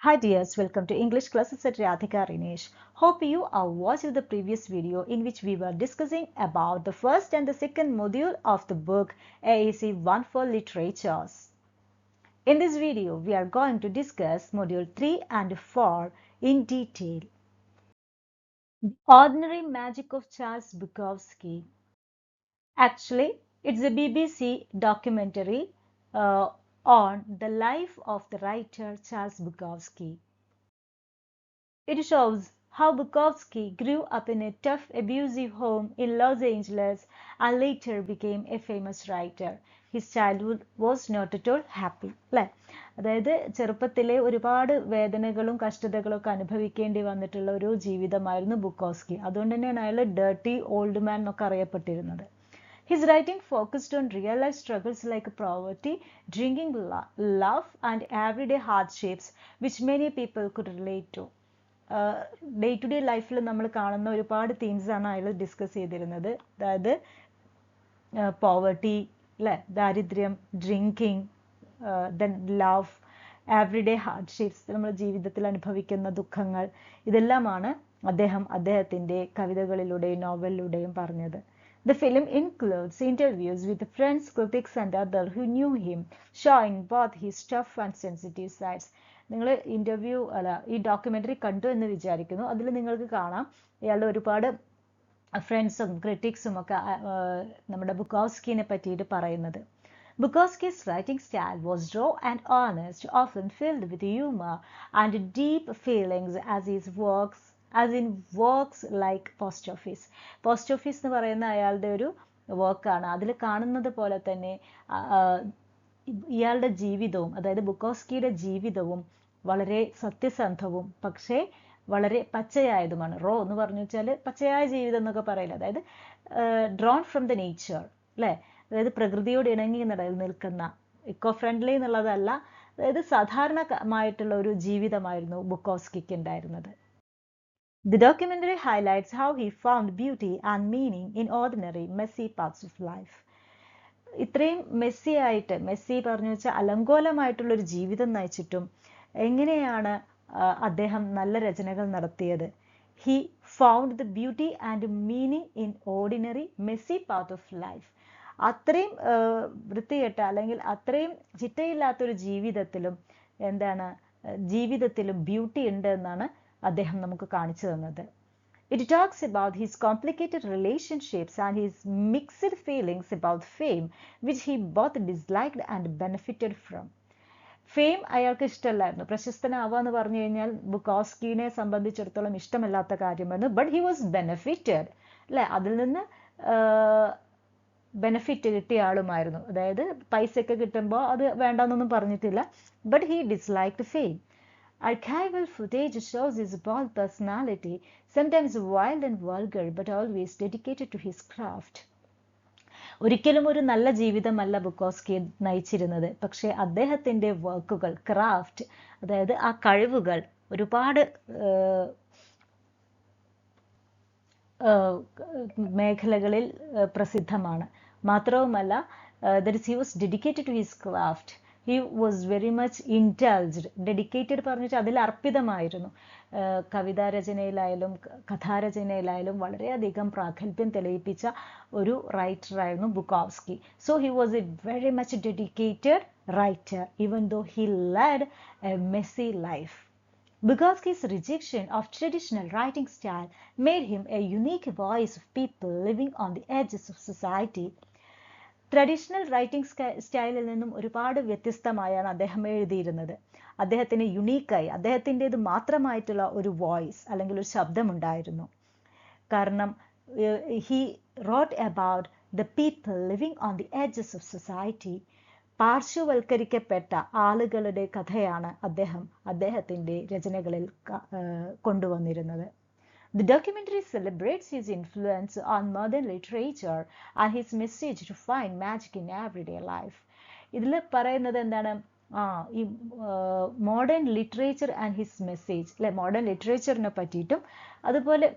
Hi dears, welcome to English classes at Radhika Rinesh. Hope you are watching the previous video in which we were discussing about the first and the second module of the book AAC 1 for Literatures. In this video, we are going to discuss module 3 and 4 in detail. The Ordinary Magic of Charles Bukowski. Actually, it's a BBC documentary on the life of the writer Charles Bukowski. It shows how Bukowski grew up in a tough, abusive home in Los Angeles and later became a famous writer. His childhood was not at all happy. അല്ലേ? അതായത് ചെറുപ്പത്തിലെ ഒരുപാട് വേദനകളും കഷ്ടതകളും ഒക്കെ അനുഭവിക്കേണ്ടി വന്നിട്ടുള്ള ഒരു ജീവിതമായിരുന്നു ബുക്കോസ്കി. അതുകൊണ്ട് തന്നെയാണ് അയാൾ ഡേർട്ടി ഓൾഡ് മാൻ എന്നൊക്കെ അറിയപ്പെട്ടിരുന്നത്. His writing focused on real-life struggles like poverty, drinking, love, and everyday hardships, which many people could relate to. Day to day ലൈഫിൽ നമ്മൾ കാണുന്ന ഒരുപാട് തീംസ് ആണ് അയാൾ ഡിസ്കസ് ചെയ്തിരുന്നത്. അതായത് പോവർട്ടി, അല്ലേ, ദാരിദ്ര്യം, drinking, then love, everyday hardships, നമ്മുടെ ജീവിതത്തിൽ അനുഭവിക്കുന്ന ദുഃഖങ്ങൾ, ഇതെല്ലാമാണ് അദ്ദേഹത്തിൻ്റെ കവിതകളിലൂടെയും നോവലിലൂടെയും പറഞ്ഞത്. The film includes interviews with friends, critics, and others who knew him, showing both his tough and sensitive sides. നിങ്ങൾ ഈ ഡോക്യുമെൻ്ററി കണ്ടു എന്ന് വിചാരിക്കുന്നു. അതിൽ നിങ്ങൾക്ക് കാണാം ഇയാളുടെ ഒരുപാട് ഫ്രണ്ട്സും ക്രിറ്റിക്സും ഒക്കെ നമ്മുടെ ബുക്കോസ്കിനെ പറ്റിയിട്ട് പറയുന്നത്. Bukowski's writing style was raw and honest, often filled with humor and deep feelings as in works like Post Office. Post Office എന്ന് പറയുന്ന അയാളുടെ ഒരു വർക്കാണ്. അതിൽ കാണുന്നത് പോലെ തന്നെ ഇയാളുടെ ജീവിതവും, അതായത് ബുക്കോസ്കിയുടെ ജീവിതവും വളരെ സത്യസന്ധവും പക്ഷേ വളരെ പച്ചയായതുമാണ്. റോ എന്ന് പറഞ്ഞു വെച്ചാൽ പച്ചയായ ജീവിതം എന്നൊക്കെ പറയില്ല. അതായത് ഡ്രോൺ ഫ്രം ദ നേച്ചർ, അല്ലേ, അതായത് പ്രകൃതിയോട് ഇണങ്ങി നിൽക്കുന്ന, ഇക്കോ ഫ്രണ്ട്ലി എന്നുള്ളതല്ല, അതായത് സാധാരണമായിട്ടുള്ള ഒരു ജീവിതമായിരുന്നു ബുക്കോസ്കിക്ക് ഉണ്ടായിരുന്നത്. The documentary highlights how he found beauty and meaning in ordinary, messy parts of life. ഇത്രയും മെസ്സി പറഞ്ഞു വെച്ചാൽ അലങ്കോലമായിട്ടുള്ളൊരു ജീവിതം നയിച്ചിട്ടും എങ്ങനെയാണ് അദ്ദേഹം നല്ല രചനകൾ നടത്തിയത്. He found the beauty and meaning in ordinary, messy part of life. അത്രയും വൃത്തികെട്ട അല്ലെങ്കിൽ അത്രയും ചിട്ടയില്ലാത്തൊരു ജീവിതത്തിലും ബ്യൂട്ടി ഉണ്ട് എന്നാണ് അദ്ദേഹം നമുക്ക് കാണിച്ചു തന്നത്. It talks about his complicated relationships and his mixed feelings about fame, which he both disliked and benefited from. Fame അയാൾക്ക് ഇഷ്ടമല്ലായിരുന്നു. പ്രശസ്തനാവുക എന്ന് പറഞ്ഞു കഴിഞ്ഞാൽ ബുക്കോസ്കിനെ സംബന്ധിച്ചിടത്തോളം ഇഷ്ടമല്ലാത്ത കാര്യമായിരുന്നു. ബട്ട് ഹി വാസ് ബെനഫിറ്റഡ്, അല്ലേ, അതിൽ നിന്ന് ബെനഫിറ്റ് കിട്ടിയ ആളുമായിരുന്നു. അതായത് പൈസയൊക്കെ കിട്ടുമ്പോൾ അത് വേണ്ടെന്നൊന്നും പറഞ്ഞിട്ടില്ല. But he disliked fame. Archival footage shows his bold personality, sometimes wild and vulgar, but always dedicated to his craft. ഒരിക്കലും ഒരു നല്ല ജീവിതമല്ല ബുക്കോസ്കി നയിച്ചിരുന്നത്. പക്ഷേ അദ്ദേഹത്തിൻ്റെ വർക്കുകൾ, ക്രാഫ്റ്റ്, അതായത് ആ കഴിവുകൾ ഒരുപാട് മേഖലകളിൽ പ്രസിദ്ധമാണ്. മാത്രവുമല്ല, he was dedicated to his craft. He was very much indulged. Dedicated പറഞ്ഞിട്ട് അതിൽ അർപ്പിതമായിരുന്നു. കവിതാരചനയിലായാലും കഥാരചനയിലായാലും വളരെയധികം പ്രാഗൽഭ്യം തെളിയിപ്പിച്ച ഒരു റൈറ്ററായിരുന്നു ബുക്കോസ്കി. So he was a very much dedicated writer, even though he led a messy life. Bukowski's rejection of traditional writing style made him a unique voice of people living on the edges of society. Traditional writing സ്റ്റൈലിൽ നിന്നും ഒരുപാട് വ്യത്യസ്തമായാണ് അദ്ദേഹം എഴുതിയിരുന്നത്. അദ്ദേഹത്തിന് യുണീക്കായി അദ്ദേഹത്തിൻ്റെത് മാത്രമായിട്ടുള്ള ഒരു voice അല്ലെങ്കിൽ ഒരു ശബ്ദമുണ്ടായിരുന്നു. കാരണം he wrote about the people living on the edges of society. പാർശ്വവൽക്കരിക്കപ്പെട്ട ആളുകളുടെ കഥയാണ് അദ്ദേഹത്തിൻ്റെ രചനകളിൽ കൊണ്ടുവന്നിരുന്നത്. The documentary celebrates his influence on modern literature and his message to find magic in everyday life. ഇതിൽ പറയുന്നത് എന്താണ്? ഈ modern literature and his message, അല്ലെ, മോഡേൺ ലിറ്ററേച്ചറിനെ പറ്റിയിട്ടും അതുപോലെ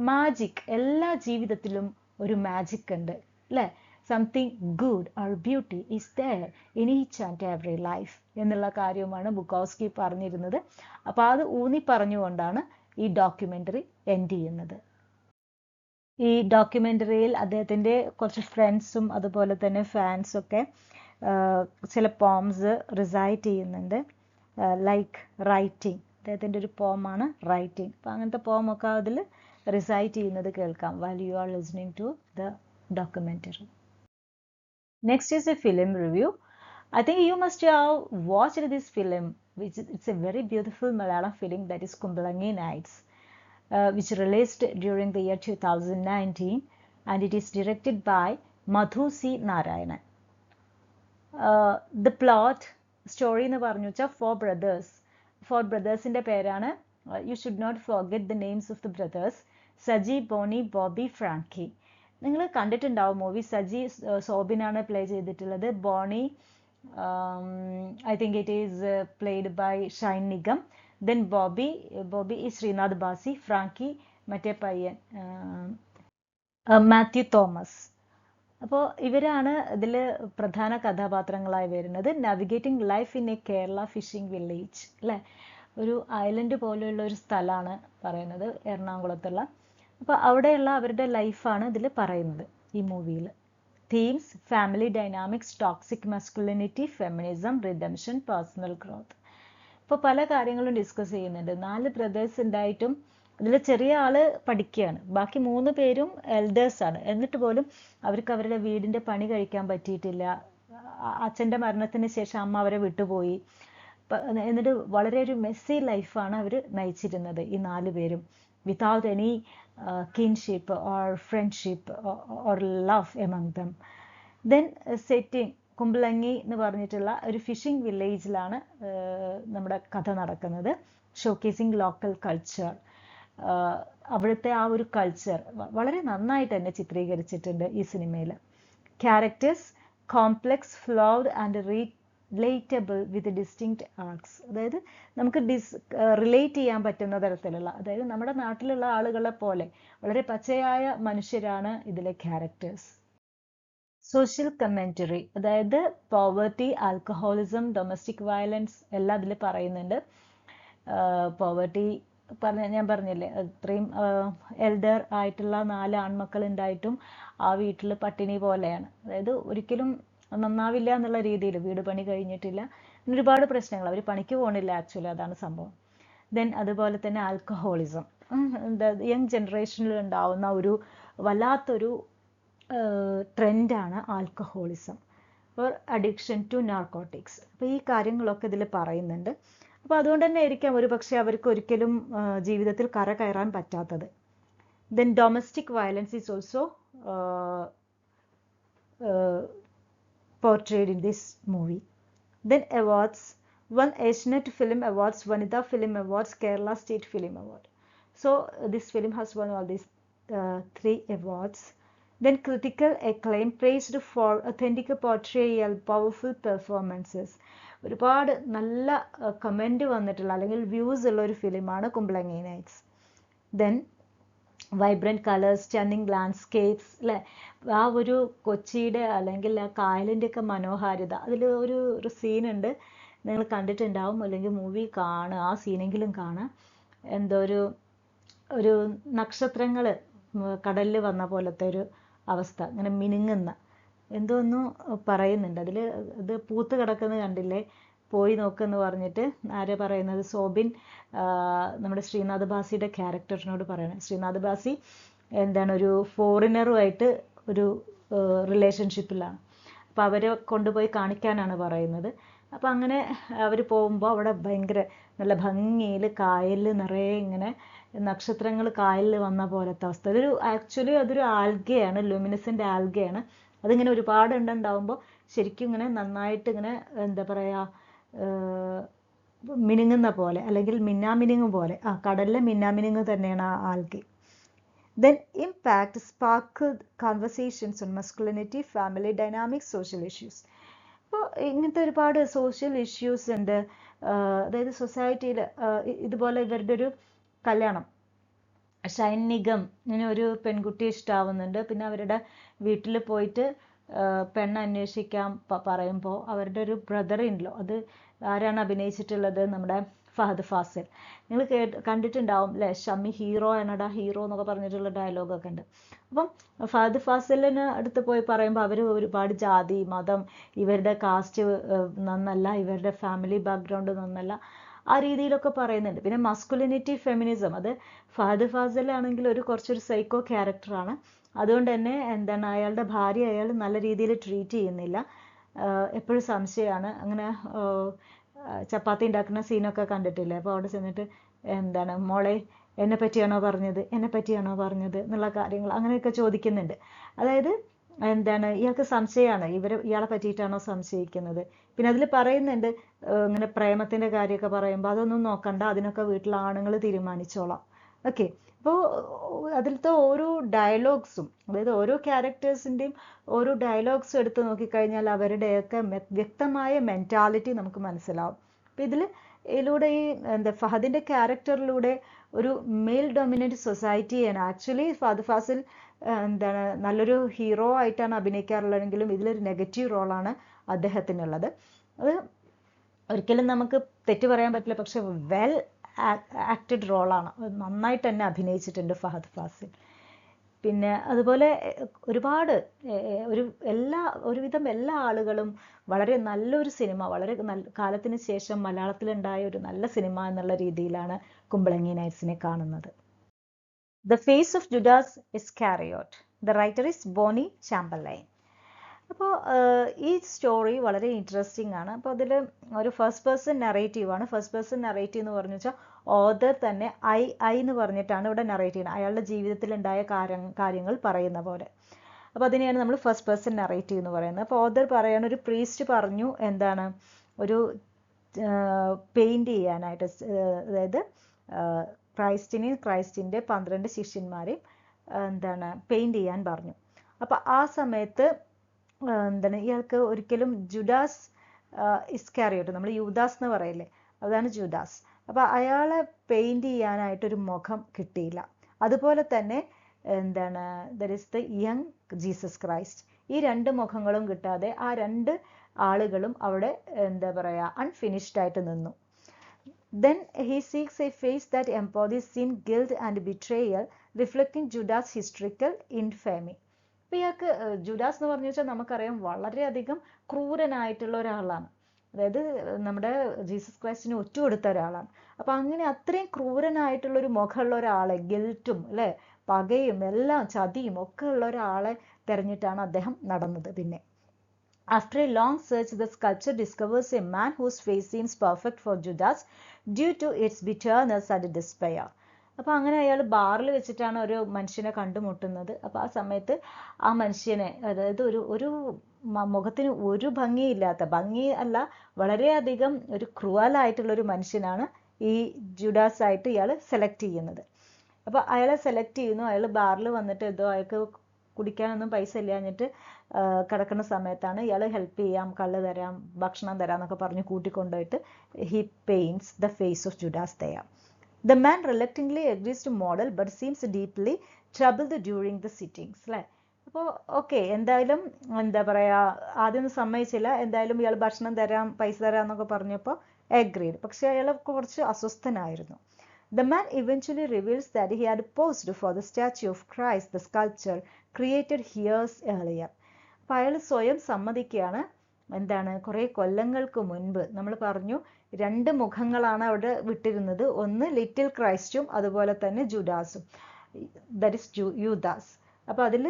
മാജിക്, എല്ലാ ജീവിതത്തിലും ഒരു മാജിക് ഉണ്ട്, അല്ലേ, something good or beauty is there in each and every life എന്നുള്ള കാര്യവുമാണ് ബുക്കോസ്കി പറഞ്ഞിരുന്നത്. അപ്പോൾ അത് ഊന്നി പറഞ്ഞുകൊണ്ടാണ് ഈ ഡോക്യുമെൻ്ററി എൻഡ് ചെയ്യുന്നത്. ഈ ഡോക്യുമെൻ്ററിയിൽ അദ്ദേഹത്തിൻ്റെ കുറച്ച് ഫ്രണ്ട്സും അതുപോലെ തന്നെ ഫാൻസൊക്കെ ചില പോംസ് റിസൈറ്റ് ചെയ്യുന്നുണ്ട്. ലൈക്ക് റൈറ്റിംഗ്, അദ്ദേഹത്തിൻ്റെ ഒരു പോമാണ് റൈറ്റിംഗ്. അപ്പോൾ അങ്ങനത്തെ പോമൊക്കെ അതിൽ റിസൈറ്റ് ചെയ്യുന്നത് കേൾക്കാം while you are listening to the documentary. Next is a film review. I think you must have watched this film, which it's a very beautiful Malayalam film, that is Kumbalangi Nights, which released during the year 2019, and it is directed by Madhu C. Narayanan. The plot story എന്ന് പറഞ്ഞു വെച്ചാൽ four ബ്രദേഴ്സിൻ്റെ പേരാണ്. You should not forget the names of the brothers. Saji, Bonny, Bobby, Franky. നിങ്ങൾ കണ്ടിട്ടുണ്ടാവും movie. Saji സോബിനാണ് play ചെയ്തിട്ടുള്ളത്. Bonny I think it is played by Shane Nigam. Then Bobby ഈ ശ്രീനാഥ് ബാസി. ഫ്രാങ്കി മറ്റേ പയ്യൻ മാത്യു തോമസ്. അപ്പോൾ ഇവരാണ് ഇതിൽ പ്രധാന കഥാപാത്രങ്ങളായി വരുന്നത്. Navigating life in A Kerala phishing village, അല്ലേ? ഒരു ഐലൻഡ് പോലെയുള്ള ഒരു സ്ഥലമാണ് പറയുന്നത്, എറണാകുളത്തുള്ള. അപ്പോൾ അവിടെയുള്ള അവരുടെ ലൈഫാണ് ഇതിൽ പറയുന്നത് ഈ മൂവിയിൽ. Themes: family dynamics, toxic masculinity, feminism, redemption, personal growth. ഇപ്പോൾ പല കാര്യങ്ങളും ഡിസ്കസ് ചെയ്യുന്നുണ്ട്. 4 ബ്രദേഴ്സ് ഉണ്ടായിട്ടും അതിൽ ചെറിയ ആള് പഠിക്കുകയാണ്, ബാക്കി 3 പേരും എൽഡേഴ്സാണ്. എന്നിട്ട് പോലും അവർക്ക് അവരുടെ വീടിൻ്റെ പണി കഴിക്കാൻ പറ്റിയിട്ടില്ല. അച്ഛൻ്റെ മരണത്തിന് ശേഷം അമ്മ അവരെ വിട്ടുപോയി. എന്നിട്ട് വളരെ ഒരു മെസ്സി ലൈഫാണ് അവർ നയിച്ചിരുന്നത് ഈ 4 പേരും, without any kinship or friendship or love among them. Then setting Kumbalangi എന്ന് പറഞ്ഞിട്ടുള്ള ഒരു ഫിഷിംഗ് വില്ലേജിലാണ് നമ്മുടെ കഥ നടക്കുന്നത്. ഷോക്കേസിങ് ലോക്കൽ കൾച്ചർ. അവിടുത്തെ ആ ഒരു കൾച്ചർ വളരെ നന്നായിട്ട് തന്നെ ചിത്രീകരിച്ചിട്ടുണ്ട് ഈ സിനിമയിൽ. Characters: complex, flawed and relatable with distinct arcs. അതായത് നമുക്ക് റിലേറ്റ് ചെയ്യാൻ പറ്റുന്ന തരത്തിലുള്ള, അതായത് നമ്മുടെ നാട്ടിലുള്ള ആളുകളെ പോലെ വളരെ പച്ചയായ മനുഷ്യരാണ് ഇതിലെ ക്യാരക്ടേഴ്സ്. സോഷ്യൽ കമൻറ്ററി, അതായത് പോവർട്ടി, ആൽക്കഹോളിസം, ഡൊമസ്റ്റിക് വയലൻസ് എല്ലാം അതിൽ പറയുന്നുണ്ട്. പോവർട്ടി ഞാൻ പറഞ്ഞില്ലേ, അത്രയും എൽഡർ ആയിട്ടുള്ള 4 ആൺമക്കൾ ഉണ്ടായിട്ടും ആ വീട്ടിൽ പട്ടിണി പോലെയാണ്. അതായത് ഒരിക്കലും നന്നാവില്ല എന്നുള്ള രീതിയിൽ, വീട് പണി കഴിഞ്ഞിട്ടില്ല, ഒരുപാട് പ്രശ്നങ്ങൾ, അവർ പണിക്ക് പോകണില്ല ആക്ച്വലി, അതാണ് സംഭവം. ദെൻ അതുപോലെ തന്നെ ആൽക്കഹോളിസം, യങ് ജനറേഷനിൽ ഉണ്ടാവുന്ന ഒരു വല്ലാത്തൊരു ട്രെൻഡാണ് alcoholism or addiction to narcotics. അപ്പോൾ ഈ കാര്യങ്ങളൊക്കെ ഇതിൽ പറയുന്നുണ്ട്. അപ്പോൾ അതുകൊണ്ട് തന്നെ ആയിരിക്കാം ഒരു പക്ഷേ അവർക്ക് ഒരിക്കലും ജീവിതത്തിൽ കര കയറാൻ പറ്റാത്തത്. Then domestic violence is also portrayed in this movie. Then awards: 1 Asianet Film Awards, Vanitha Film Awards, Kerala State Film Award. So this film has won all these 3 awards. Then critical acclaim, praised for authentic portrayal, powerful performances. ഒരുപാട് നല്ല comment വന്നിട്ടുള്ള അല്ലെങ്കിൽ views ഉള്ള ഒരു ഫിലിമാണ് Kumbalangi Nights. Then vibrant colours, stunning landscapes, അല്ലേ? ആ ഒരു കൊച്ചിയുടെ അല്ലെങ്കിൽ ആ കായലിൻ്റെ ഒക്കെ മനോഹാരിത, അതിൽ ഒരു സീനുണ്ട്, നിങ്ങൾ കണ്ടിട്ടുണ്ടാവും, അല്ലെങ്കിൽ മൂവി കാണുക, ആ സീനെങ്കിലും കാണുക. എന്തോ ഒരു നക്ഷത്രങ്ങൾ കടലിൽ വന്ന പോലത്തെ ഒരു അവസ്ഥ, ഇങ്ങനെ മിനുങ്ങുന്ന എന്തോന്നും പറയുന്നുണ്ട് അതിൽ. ഇത് പൂത്ത് കിടക്കുന്നത് കണ്ടില്ലേ, പോയി നോക്കെന്ന് പറഞ്ഞിട്ട് ആരെ പറയുന്നത്, സോബിൻ നമ്മുടെ ശ്രീനാഥ് ബാസിയുടെ ക്യാരക്ടറിനോട് പറയണം. ശ്രീനാഥ് ബാസി എന്താണ് ഒരു ഫോറിനറുമായിട്ട് ഒരു റിലേഷൻഷിപ്പിലാണ്. അപ്പോൾ അവരെ കൊണ്ടുപോയി കാണിക്കാനാണ് പറയുന്നത്. അപ്പോൾ അങ്ങനെ അവർ പോകുമ്പോൾ അവിടെ ഭയങ്കര നല്ല ഭംഗിയിൽ കായലിൽ നിറയെ ഇങ്ങനെ നക്ഷത്രങ്ങൾ കായലിൽ വന്ന പോലത്തെ അവസ്ഥ. അതൊരു ആൽഗയാണ്, ലൂമിനസെൻ്റ് ആൽഗയാണ്. അതിങ്ങനെ ഒരുപാട് ഉണ്ടാവുമ്പോൾ ശരിക്കും ഇങ്ങനെ നന്നായിട്ട് ഇങ്ങനെ എന്താ പറയുക, മിനുങ്ങുന്ന പോലെ, അല്ലെങ്കിൽ മിന്നാമിനുങ്ങ് പോലെ, കടലിലെ മിന്നാമിനുങ്ങ് തന്നെയാണ് ആ algae. Then impact: sparkled conversations on masculinity, family dynamics, social issues. അപ്പോൾ ഇങ്ങനത്തെ ഒരുപാട് സോഷ്യൽ ഇഷ്യൂസ് ഉണ്ട്. അതായത് സൊസൈറ്റിയിൽ ഇതുപോലെ ഇവരുടെ ഒരു കല്യാണം, ഷൈൻ നിഗം ഇങ്ങനെ ഒരു പെൺകുട്ടിയെ ഇഷ്ടമാവുന്നുണ്ട്. പിന്നെ അവരുടെ വീട്ടിൽ പോയിട്ട് പെണ്ണ് അന്വേഷിക്കാൻ പറയുമ്പോൾ അവരുടെ ഒരു ബ്രദർ ഇൻലോ, അത് ആരാണ് അഭിനയിച്ചിട്ടുള്ളത്? നമ്മുടെ ഫഹദ് ഫാസിൽ. നിങ്ങൾ കണ്ടിട്ടുണ്ടാവും അല്ലേ, ഷമ്മി ഹീറോ എന്നടാ ഹീറോ എന്നൊക്കെ പറഞ്ഞിട്ടുള്ള ഡയലോഗൊക്കെ ഉണ്ട്. അപ്പം ഫഹദ് ഫാസിലിന് അടുത്ത് പോയി പറയുമ്പോൾ അവർ ഒരുപാട് ജാതി മതം, ഇവരുടെ കാസ്റ്റ് നന്നല്ല, ഇവരുടെ ഫാമിലി ബാക്ക്ഗ്രൗണ്ട് നന്നല്ല, ആ രീതിയിലൊക്കെ പറയുന്നുണ്ട്. പിന്നെ മസ്കുലിനിറ്റി ഫെമിനിസം, അത് ഫഹദ് ഫാസിലാണെങ്കിൽ കുറച്ചൊരു സൈക്കോ ക്യാരക്ടറാണ്. അതുകൊണ്ട് തന്നെ എന്താണ്, അയാളുടെ ഭാര്യ അയാൾ നല്ല രീതിയിൽ ട്രീറ്റ് ചെയ്യുന്നില്ല, എപ്പോഴും സംശയമാണ്. അങ്ങനെ ചപ്പാത്തി ഉണ്ടാക്കുന്ന സീനൊക്കെ കണ്ടിട്ടില്ലേ? അപ്പോൾ അവിടെ ചെന്നിട്ട് എന്താണ്, മോളെ എന്നെ പറ്റിയാണോ പറഞ്ഞത് എന്നുള്ള കാര്യങ്ങൾ അങ്ങനെയൊക്കെ ചോദിക്കുന്നുണ്ട്. അതായത് എന്താണ്, ഇയാൾക്ക് സംശയമാണ്, ഇയാളെ പറ്റിയിട്ടാണോ സംശയിക്കുന്നത്. പിന്നെ അതിൽ പറയുന്നുണ്ട് ഇങ്ങനെ പ്രേമത്തിൻ്റെ കാര്യമൊക്കെ പറയുമ്പോൾ അതൊന്നും നോക്കണ്ട, അതിനൊക്കെ വീട്ടിലെ ആണുങ്ങൾ തീരുമാനിച്ചോളാം. ഓക്കെ. അപ്പോൾ അതിലത്തെ ഓരോ ഡയലോഗ്സും, അതായത് ഓരോ ക്യാരക്ടേഴ്സിൻ്റെയും ഓരോ ഡയലോഗ്സും എടുത്ത് നോക്കിക്കഴിഞ്ഞാൽ അവരുടെയൊക്കെ വ്യക്തമായ മെൻറ്റാലിറ്റി നമുക്ക് മനസ്സിലാവും. അപ്പോൾ ഇതിലൂടെ ഈ ഫഹദിൻ്റെ ക്യാരക്ടറിലൂടെ ഒരു മെയിൽ ഡൊമിനൻ്റ് സൊസൈറ്റിയാണ് ആക്ച്വലി ഫഹദ് ഫാസിൽ നല്ലൊരു ഹീറോ ആയിട്ടാണ് അഭിനയിക്കാറുള്ളതെങ്കിലും ഇതിലൊരു നെഗറ്റീവ് റോളാണ് അദ്ദേഹത്തിനുള്ളത്. അത് ഒരിക്കലും നമുക്ക് തെറ്റ് പറയാൻ പറ്റില്ല, പക്ഷെ വെൽ ആക്റ്റഡ് റോളാണ്, നന്നായിട്ട് തന്നെ അഭിനയിച്ചിട്ടുണ്ട് ഫഹദ് ഫാസിൽ. പിന്നെ അതുപോലെ ഒരുപാട് ഒരുവിധം എല്ലാ ആളുകളും വളരെ നല്ലൊരു സിനിമ, വളരെ കാലത്തിന് ശേഷം മലയാളത്തിലുണ്ടായ ഒരു നല്ല സിനിമ എന്നുള്ള രീതിയിലാണ് കുമ്പളങ്ങി നൈറ്റ്സിനെ കാണുന്നത്. The face of Judas Iscariot. The writer is Bonnie Chamberlain. അപ്പോൾ ഈ സ്റ്റോറി വളരെ ഇൻട്രസ്റ്റിംഗ് ആണ്. അപ്പോൾ അതിൽ ഒരു ഫസ്റ്റ് പേഴ്സൺ നറേറ്റീവാണ്. ഫസ്റ്റ് പേഴ്സൺ നറേറ്റീവ് എന്ന് പറഞ്ഞു വെച്ചാൽ ഓതർ തന്നെ ഐ എന്ന് പറഞ്ഞിട്ടാണ് ഇവിടെ നറേറ്റ് ചെയ്യുന്നത്, അയാളുടെ ജീവിതത്തിലുണ്ടായ കാര്യങ്ങൾ പറയുന്ന പോലെ. അപ്പോൾ അതിനെയാണ് നമ്മൾ ഫസ്റ്റ് പേഴ്സൺ നറേറ്റീവ് എന്ന് പറയുന്നത്. അപ്പോൾ ഓതർ പറയാണ്, ഒരു പ്രീസ്റ്റ് പറഞ്ഞു എന്താണ്, ഒരു പെയിൻറ് ചെയ്യാനായിട്ട്, അതായത് ക്രൈസ്റ്റിൻ്റെ 12 ശിഷ്യന്മാരെയും പെയിൻറ് ചെയ്യാൻ പറഞ്ഞു. അപ്പോൾ ആ സമയത്ത് ഇയാൾക്ക് ഒരിക്കലും ജുഡാസ് ഇസ്കാരിയോട്ട്, നമ്മൾ യൂദാസ് എന്ന് പറയില്ലേ, അതാണ് ജുഡാസ്. അപ്പോൾ അയാളെ പെയിൻറ് ചെയ്യാനായിട്ടൊരു മുഖം കിട്ടിയില്ല. അതുപോലെ തന്നെ there is the young Jesus Christ. ഈ 2 മുഖങ്ങളും കിട്ടാതെ ആ 2 ആളുകളും അവിടെ അൺഫിനിഷ്ഡ് ആയിട്ട് നിന്നു. Then he seeks a face that embodies sin, guilt and betrayal, reflecting Judas' historical infamy. അപ്പോൾ ഇയാൾക്ക് ജുഡാസ് എന്ന് പറഞ്ഞു വെച്ചാൽ നമുക്കറിയാം വളരെയധികം ക്രൂരനായിട്ടുള്ള ഒരാളാണ്, അതായത് നമ്മുടെ ജീസസ് ക്രൈസ്റ്റിന് ഒറ്റുകൊടുത്ത ഒരാളാണ്. അപ്പോൾ അങ്ങനെ അത്രയും ക്രൂരനായിട്ടുള്ളൊരു മുഖമുള്ള ഒരാളെ, ഗിൽറ്റും അല്ലേ, പകയും എല്ലാം ചതിയും ഒക്കെ ഉള്ള ഒരാളെ തിരഞ്ഞിട്ടാണ് അദ്ദേഹം നടന്നത്. പിന്നെ after a long search, the sculptor discovers a man whose face seems perfect for Judas due to its bitterness and despair. അപ്പോൾ അങ്ങനെ അയാൾ ബാറിൽ വെച്ചിട്ടാണ് ഒരു മനുഷ്യനെ കണ്ടുമുട്ടുന്നത്. അപ്പോൾ ആ സമയത്ത് ആ മനുഷ്യനെ, അതായത് ഒരു മുഖത്തിന് ഒരു ഭംഗി അല്ല, വളരെയധികം ഒരു ക്രൂവലായിട്ടുള്ളൊരു മനുഷ്യനാണ് ഈ ജുഡാസ് ആയിട്ട് ഇയാൾ സെലക്ട് ചെയ്യുന്നത്. അപ്പോൾ അയാളെ സെലക്ട് ചെയ്യുന്നു. അയാൾ ബാറിൽ വന്നിട്ട് അയാൾക്ക് കുടിക്കാനൊന്നും പൈസ ഇല്ലാഞ്ഞിട്ട് കിടക്കുന്ന സമയത്താണ് ഇയാൾ ഹെൽപ്പ് ചെയ്യാം, കള്ള് തരാം, ഭക്ഷണം തരാം എന്നൊക്കെ പറഞ്ഞ് കൂട്ടിക്കൊണ്ടുപോയിട്ട് he paints the face of Judas there. The man reluctantly agrees to model but seems deeply troubled during the sittings അല്ലേ. അപ്പോൾ ഓക്കെ, എന്തായാലും ആദ്യമൊന്നും സമ്മതിച്ചില്ല, എന്തായാലും ഇയാൾ ഭക്ഷണം തരാം, പൈസ തരാം എന്നൊക്കെ പറഞ്ഞപ്പോൾ അഗ്രീഡ്. പക്ഷെ അയാൾ കുറച്ച് അസ്വസ്ഥനായിരുന്നു. The man eventually reveals that he had posed for the statue of Christ, the sculpture created years earlier. അപ്പോൾ അയാൾ സ്വയം സമ്മതിക്കുകയാണ്, കുറേ കൊല്ലങ്ങൾക്ക് മുൻപ് നമ്മൾ പറഞ്ഞു 2 മുഖങ്ങളാണ് അവിടെ വിട്ടിരുന്നത്, ഒന്ന് ലിറ്റിൽ ക്രൈസ്റ്റും അതുപോലെ തന്നെ ജുഡാസും, ദാറ്റ് ഇസ് യൂദാസ്. അപ്പോൾ അതിൽ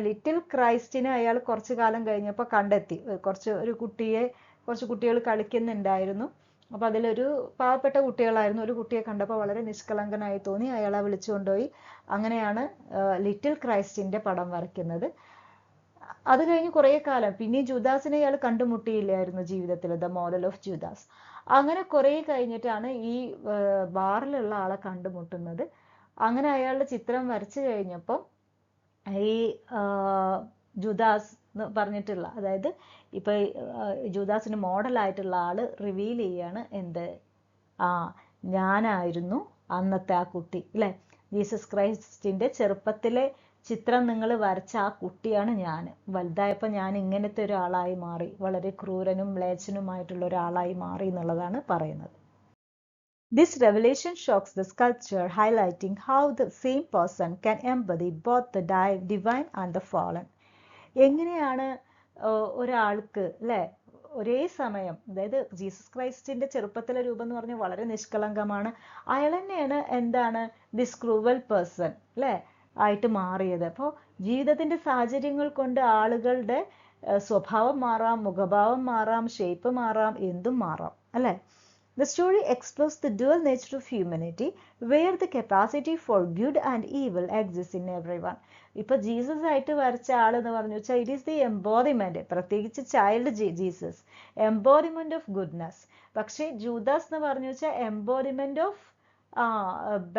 ലിറ്റിൽ ക്രൈസ്റ്റിനെ അയാൾ കുറച്ച് കാലം കഴിഞ്ഞപ്പോൾ കണ്ടെത്തി. കുറച്ച് കുട്ടികൾ കളിക്കുന്നുണ്ടായിരുന്നു. അപ്പോൾ അതിലൊരു പാവപ്പെട്ട കുട്ടികളായിരുന്നു. ഒരു കുട്ടിയെ കണ്ടപ്പോൾ വളരെ നിഷ്കളങ്കനായി തോന്നി, അയാളെ വിളിച്ചുകൊണ്ടുപോയി. അങ്ങനെയാണ് ലിറ്റിൽ ക്രൈസ്റ്റിൻ്റെ പടം വരയ്ക്കുന്നത്. അത് കഴിഞ്ഞ് കുറേ കാലം പിന്നെ ജൂദാസിനെ ഇയാൾ കണ്ടുമുട്ടിയില്ലായിരുന്നു ജീവിതത്തിൽ, ദ മോഡൽ ഓഫ് ജൂദാസ്. അങ്ങനെ കുറേ കഴിഞ്ഞിട്ടാണ് ഈ ബാറിലുള്ള ആളെ കണ്ടുമുട്ടുന്നത്. അങ്ങനെ അയാളുടെ ചിത്രം വരച്ചു കഴിഞ്ഞപ്പോൾ ഈ ജൂദാസ് എന്ന് പറഞ്ഞിട്ടുള്ള, അതായത് ഇപ്പൊ ജൂദാസിന് മോഡലായിട്ടുള്ള ആള് റിവീൽ ചെയ്യാണ് ഞാനായിരുന്നു അന്നത്തെ ആ കുട്ടി അല്ലേ, ജീസസ് ക്രൈസ്റ്റിന്റെ ചെറുപ്പത്തിലെ ചിത്രം നിങ്ങൾ വരച്ച ആ കുട്ടിയാണ് ഞാൻ. വലുതായപ്പോൾ ഞാൻ ഇങ്ങനത്തെ ഒരാളായി മാറി, വളരെ ക്രൂരനും മ്ലേച്ഛനുമായിട്ടുള്ള ഒരാളായി മാറി എന്നുള്ളതാണ് പറയുന്നത്. This revelation shocks the sculpture, highlighting how the same person can embody both the divine and the fallen. എങ്ങനെയാണ് ഒരാൾക്ക് അല്ലേ ഒരേ സമയം, അതായത് ജീസസ് ക്രൈസ്റ്റിന്റെ ചെറുപ്പത്തിലെ രൂപം എന്ന് പറഞ്ഞാൽ വളരെ നിഷ്കളങ്കമാണ്. അയാൾ തന്നെയാണ് എന്താണ് ദിസ് ക്രൂവൽ പേഴ്സൺ അല്ലേ ആയിട്ട് മാറിയത്. അപ്പോൾ ജീവിതത്തിന്റെ സാഹചര്യങ്ങൾ കൊണ്ട് ആളുകളുടെ സ്വഭാവം മാറാം, മുഖഭാവം മാറാം, ഷേപ്പ് മാറാം, എന്തും മാറാം അല്ലേ. The story explores the dual nature of humanity, where the capacity for good and evil exists in everyone. ഇപ്പൊ ജീസസ് ആയിട്ട് വരച്ച ആളെന്ന് പറഞ്ഞു വെച്ചാൽ ഇറ്റ് ഈസ് ദി എംബോഡിമെന്റ്, പ്രത്യേകിച്ച് child Jesus embodiment of goodness. പക്ഷേ ജൂദാസ് എന്ന് പറഞ്ഞു വെച്ചാൽ എംബോഡിമെന്റ് ഓഫ്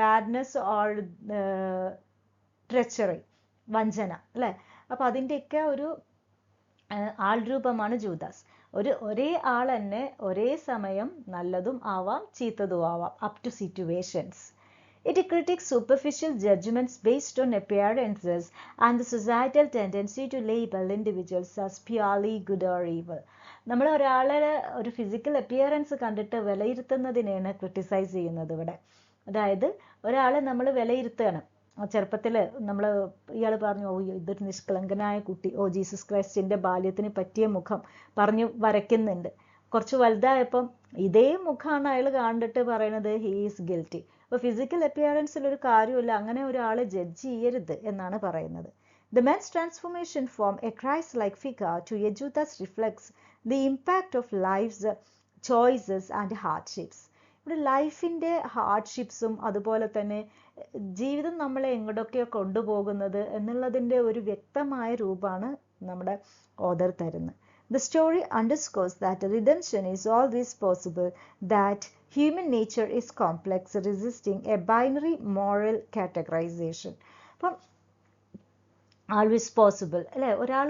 ബാഡ്നെസ് ഓർ ട്രെച്ചറി, വഞ്ചന അല്ലേ. അപ്പൊ അതിൻ്റെയൊക്കെ ഒരു ആൾ രൂപമാണ് ജൂദാസ്. ഒരേ ആൾ തന്നെ ഒരേ സമയം നല്ലതും ആവാം ചീത്തതും ആവാം, up to situations. It critiques superficial judgments based on appearances and the societal tendency to label individuals as purely good or evil. നമ്മൾ ഒരാളെ ഒരു ഫിസിക്കൽ അപ്പിയറൻസ് കണ്ടിട്ട് വിലയിരുത്തുന്നതിനെയാണ് ക്രിട്ടിസൈസ് ചെയ്യുന്നത് ഇവിടെ. അതായത് ഒരാളെ നമ്മൾ വിലയിരുത്തുകയാണ്. ചെറുപ്പത്തിൽ നമ്മൾ ഇയാൾ പറഞ്ഞു, ഓ ഇതൊരു നിഷ്കളങ്കനായ കുട്ടി, ഓ ജീസസ് ക്രൈസ്റ്റിന്റെ ബാല്യത്തിന് പറ്റിയ മുഖം പറഞ്ഞു വരയ്ക്കുന്നുണ്ട്. കുറച്ച് വലുതായപ്പം ഇതേ മുഖമാണ് അയാൾ കണ്ടിട്ട് പറയുന്നത് ഹീ ഈസ് ഗിൽറ്റി. അപ്പോൾ ഫിസിക്കൽ അപ്പിയറൻസിൽ ഒരു കാര്യമില്ല, അങ്ങനെ ഒരാളെ ജഡ്ജ് ചെയ്യരുത് എന്നാണ് പറയുന്നത്. The man's transformation from a Christ-like figure to a Judas reflects the impact of life's choices and hardships. ഇവിടെ ലൈഫിൻ്റെ ഹാർഡ്ഷിപ്സും അതുപോലെ തന്നെ ജീവിതം നമ്മളെ എങ്ങോട്ടൊക്കെയോ കൊണ്ടുപോകുന്നത് എന്നുള്ളതിൻ്റെ ഒരു വ്യക്തമായ രൂപമാണ് നമ്മുടെ ഓഥർ തരുന്നത്. The story underscores that redemption is always possible, that human nature is complex, resisting a binary moral categorization. അപ്പം ആൾവേസ് പോസിബിൾ അല്ലേ, ഒരാൾ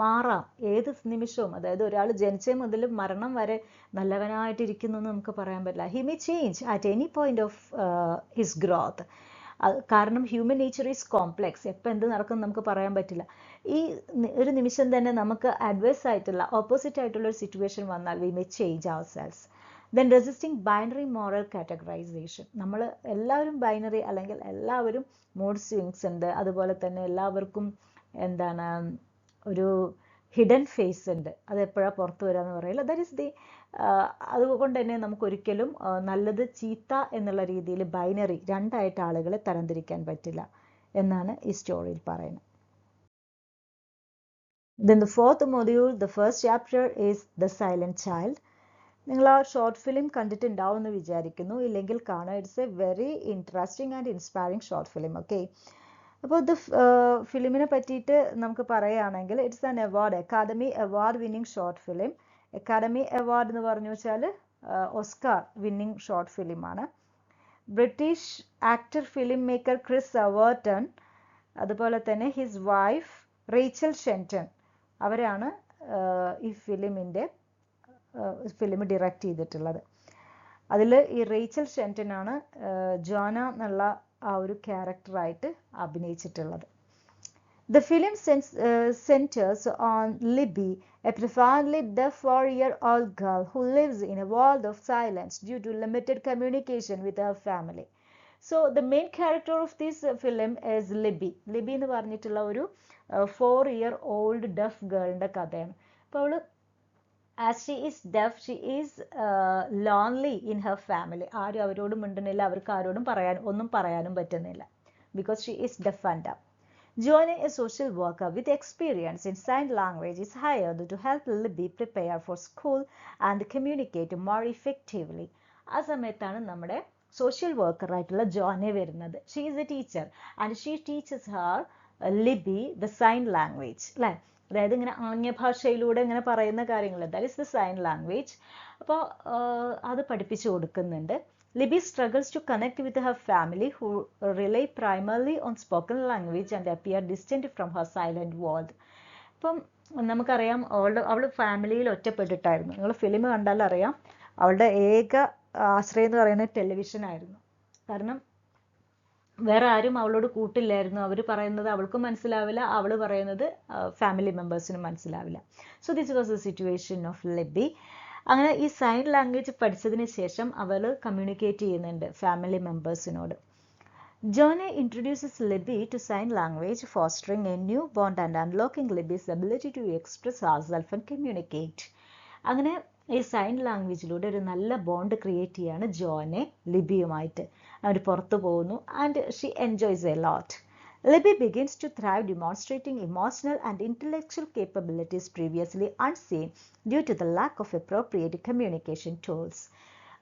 മാറാം ഏത് നിമിഷവും. അതായത് ഒരാൾ ജനിച്ച മുതൽ മരണം വരെ നല്ലവനായിട്ടിരിക്കുന്നു എന്ന് നമുക്ക് പറയാൻ പറ്റില്ല. He may change at any point of his growth. കാരണം ഹ്യൂമൻ നേച്ചർ ഈസ് കോംപ്ലെക്സ്, എപ്പോൾ എന്ത് നടക്കും നമുക്ക് പറയാൻ പറ്റില്ല. ഈ ഒരു നിമിഷം തന്നെ നമുക്ക് അഡ്വേഴ്സ് ആയിട്ടുള്ള ഓപ്പോസിറ്റ് ആയിട്ടുള്ള ഒരു സിറ്റുവേഷൻ വന്നാൽ we may change ourselves. Then resisting binary moral categorisation. നമ്മൾ എല്ലാവരും ബൈനറി അല്ലെങ്കിൽ എല്ലാവരും മൂഡ് സ്വിങ്സ് ഉണ്ട്, അതുപോലെ തന്നെ എല്ലാവർക്കും എന്താണ് ഒരു ഹിഡൻ ഫേസ് ഉണ്ട്, അത് എപ്പോഴാണ് പുറത്തു വരാമെന്ന് പറയില്ല. ദാറ്റ് ഈസ് ദി അതുകൊണ്ട് തന്നെ നമുക്കൊരിക്കലും നല്ലത് ചീത്ത എന്നുള്ള രീതിയിൽ ബൈനറി രണ്ടായിട്ട് ആളുകളെ തരംതിരിക്കാൻ പറ്റില്ല എന്നാണ് ഈ സ്റ്റോറിയിൽ പറയുന്നത്. Then the fourth module, the first chapter is The Silent Child. നിങ്ങൾ ആ ഷോർട്ട് ഫിലിം കണ്ടിട്ടുണ്ടാവും എന്ന് വിചാരിക്കുന്നു, ഇല്ലെങ്കിൽ കാണാം. It's a very interesting and inspiring short film. Okay, അപ്പോൾ ഇത് ഫിലിമിനെ പറ്റിയിട്ട് നമുക്ക് പറയുകയാണെങ്കിൽ it's an award, academy award winning short film. Academy award എന്ന് പറഞ്ഞു വെച്ചാൽ ഓസ്കാർ വിന്നിംഗ് ഷോർട്ട് ഫിലിമാണ്. British actor filmmaker Chris Overton, അതുപോലെ തന്നെ ഹിസ് വൈഫ് റേച്ചൽ ഷെൻറ്റൺ, അവരാണ് ഈ ഫിലിം ഡയറക്റ്റ് ചെയ്തിട്ടുള്ളത്. അതിൽ ഈ റേച്ചൽ ഷെൻറ്റൺ ആണ് ജോന എന്നുള്ള ആ ഒരു ക്യാരക്ടറായിട്ട് അഭിനയിച്ചിട്ടുള്ളത്. The film centers on Libby, a profoundly deaf 4-year-old girl who lives in a world of silence due to limited communication with her family. So the main character of this film is Libby. Libby എന്ന് പറഞ്ഞിട്ടുള്ള ഒരു 4-year-old deaf girlന്റെ കഥയാണ്. അപ്പോൾ അവള് as she is deaf, she is lonely in her family. ആരും അവരോടും മിണ്ടുന്നില്ല, അവർക്ക് ആരോടും ഒന്നും പറയാനും പറ്റുന്നില്ല, because she is deaf and dumb. Joanne, a social worker with experience in sign language, is hired to help Libby prepare for school and communicate more effectively. ആ സമയത്താണ് നമ്മുടെ സോഷ്യൽ വർക്കർ ആയിട്ടുള്ള ജോനെ വരുന്നത്. She is a teacher and she teaches her Libby the sign language അല്ലേ. അതായത് ഇങ്ങനെ ആംഗ്യഭാഷയിലൂടെ ഇങ്ങനെ പറയുന്ന കാര്യങ്ങൾ, that is the sign language. അപ്പോൾ അത് പഠിപ്പിച്ചു കൊടുക്കുന്നുണ്ട്. Libby struggles to connect with her family, who rely primarily on spoken language and appear distant from her silent world. അപ്പം നമുക്കറിയാം അവൾ ഫാമിലിയിൽ ഒറ്റപ്പെട്ടിട്ടായിരുന്നു. നിങ്ങൾ ഫിലിം കണ്ടാൽ അറിയാം, അവളുടെ ഏക ആശ്രയം എന്ന് പറയുന്നത് ടെലിവിഷൻ ആയിരുന്നു. കാരണം വേറെ ആരും അവളോട് കൂട്ടില്ലായിരുന്നു. അവർ പറയുന്നത് അവൾക്കും മനസ്സിലാവില്ല, അവൾ പറയുന്നത് ഫാമിലി മെമ്പേഴ്സിനും മനസ്സിലാവില്ല. So this was the situation of Libi. അങ്ങനെ ഈ സൈൻ ലാംഗ്വേജ് പഠിച്ചതിന് ശേഷം അവൾ കമ്മ്യൂണിക്കേറ്റ് ചെയ്യുന്നുണ്ട് family മെമ്പേഴ്സിനോട്. Johnny introduces Libby to sign language, fostering a new bond and unlocking Libby's ability to express herself and communicate. അങ്ങനെ ഈ സൈൻ ലാംഗ്വേജിലൂടെ ഒരു നല്ല ബോണ്ട് ക്രിയേറ്റ് ചെയ്യാണ് ജോനെ ലിബിയുമായിട്ട്. അവർ പുറത്തു പോകുന്നു and she enjoys a lot. Libby begins to thrive, demonstrating emotional and intellectual capabilities previously unseen due to the lack of appropriate communication tools.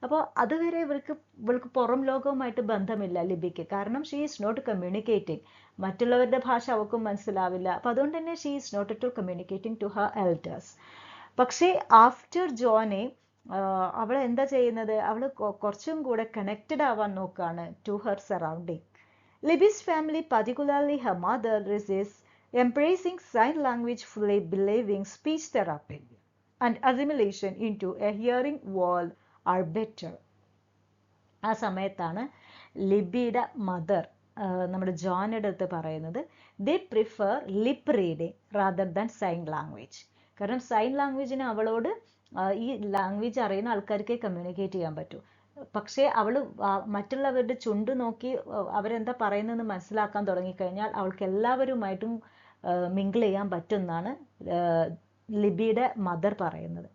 അപ്പോൾ അതുവരെ ഇവൾക്ക് പുറം ലോകവുമായിട്ട് ബന്ധമില്ല ലിബിക്ക്. കാരണം ഷീ ഈസ് നോട്ട് കമ്മ്യൂണിക്കേറ്റിംഗ്. മറ്റുള്ളവരുടെ ഭാഷ അവൾക്കും മനസ്സിലാവില്ല. അപ്പോൾ അതുകൊണ്ട് തന്നെ she is not at all communicating to her elders. പക്ഷേ ആഫ്റ്റർ ജോനെ അവൾ എന്താ ചെയ്യുന്നത്? അവൾ കുറച്ചും കൂടെ കണക്റ്റഡ് ആവാൻ നോക്കുകയാണ് to her surrounding. Libby's family, particularly her mother, is embracing sign language, fully believing speech therapy and assimilation into a hearing world are better. ആ സമയത്താണ് ലിബിയുടെ മദർ നമ്മുടെ ജോനയുടെ അടുത്ത് പറയുന്നത് they prefer lip reading rather than sign language. കാരണം sign ലാംഗ്വേജിന് അവളോട് ഈ ലാംഗ്വേജ് അറിയുന്ന ആൾക്കാർക്കേ കമ്മ്യൂണിക്കേറ്റ് ചെയ്യാൻ പറ്റൂ. പക്ഷേ അവൾ മറ്റുള്ളവരുടെ ചുണ്ട് നോക്കി അവരെന്താ പറയുന്നതെന്ന് മനസ്സിലാക്കാൻ തുടങ്ങിക്കഴിഞ്ഞാൽ അവൾക്ക് എല്ലാവരുമായിട്ടും മിങ്കിൾ ചെയ്യാൻ പറ്റുമെന്നാണ് ലിബിയുടെ മദർ പറയുന്നത്.